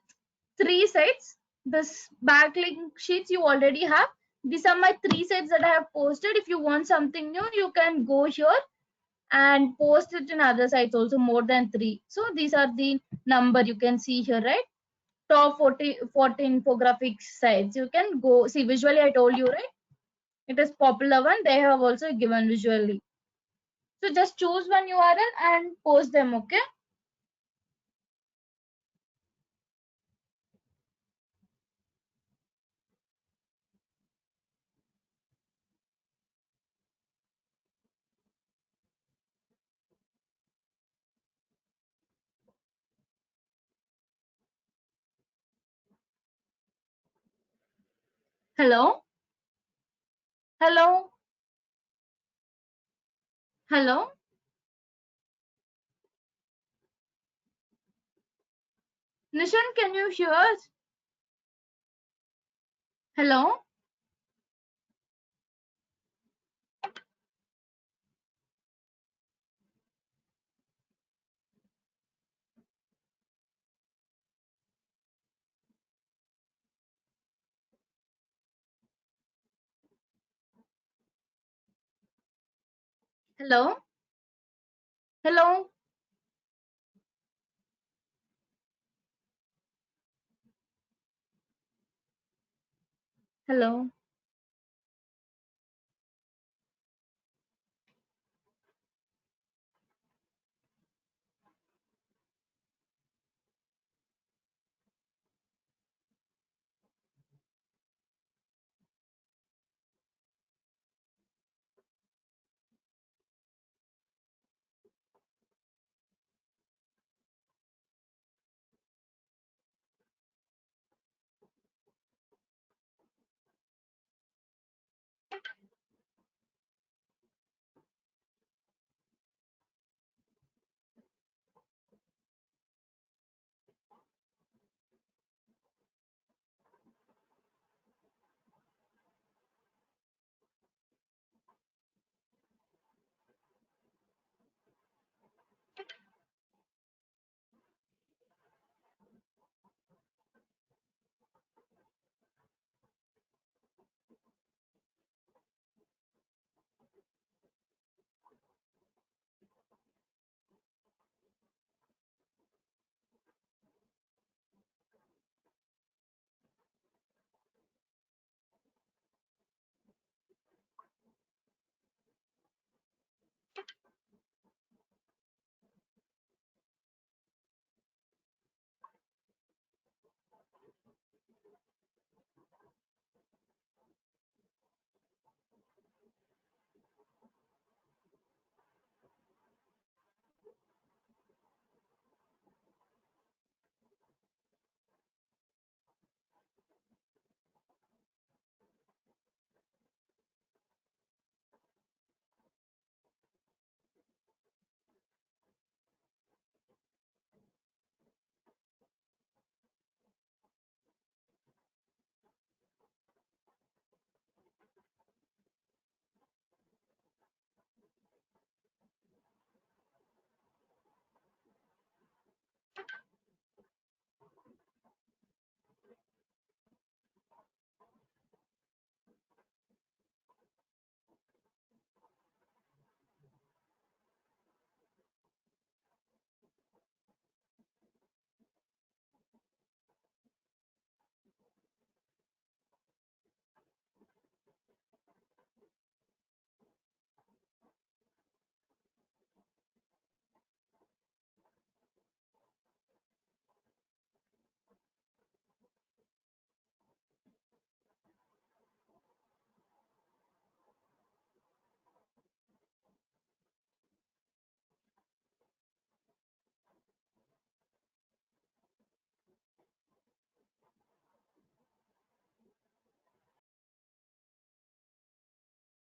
3 sites. This backlink sheets you already have. These are my 3 sites that I have posted. If you want something new, you can go here and post it in other sites also, more than 3. So these are the number you can see here, right? Top 40 infographics sites. You can go see visually. I told you, right? It is popular one. They have also given visually. So just choose one URL and post them, okay? Hello? Hello? Hello? Nishan, can you hear us? Hello? Hello? Hello? Hello?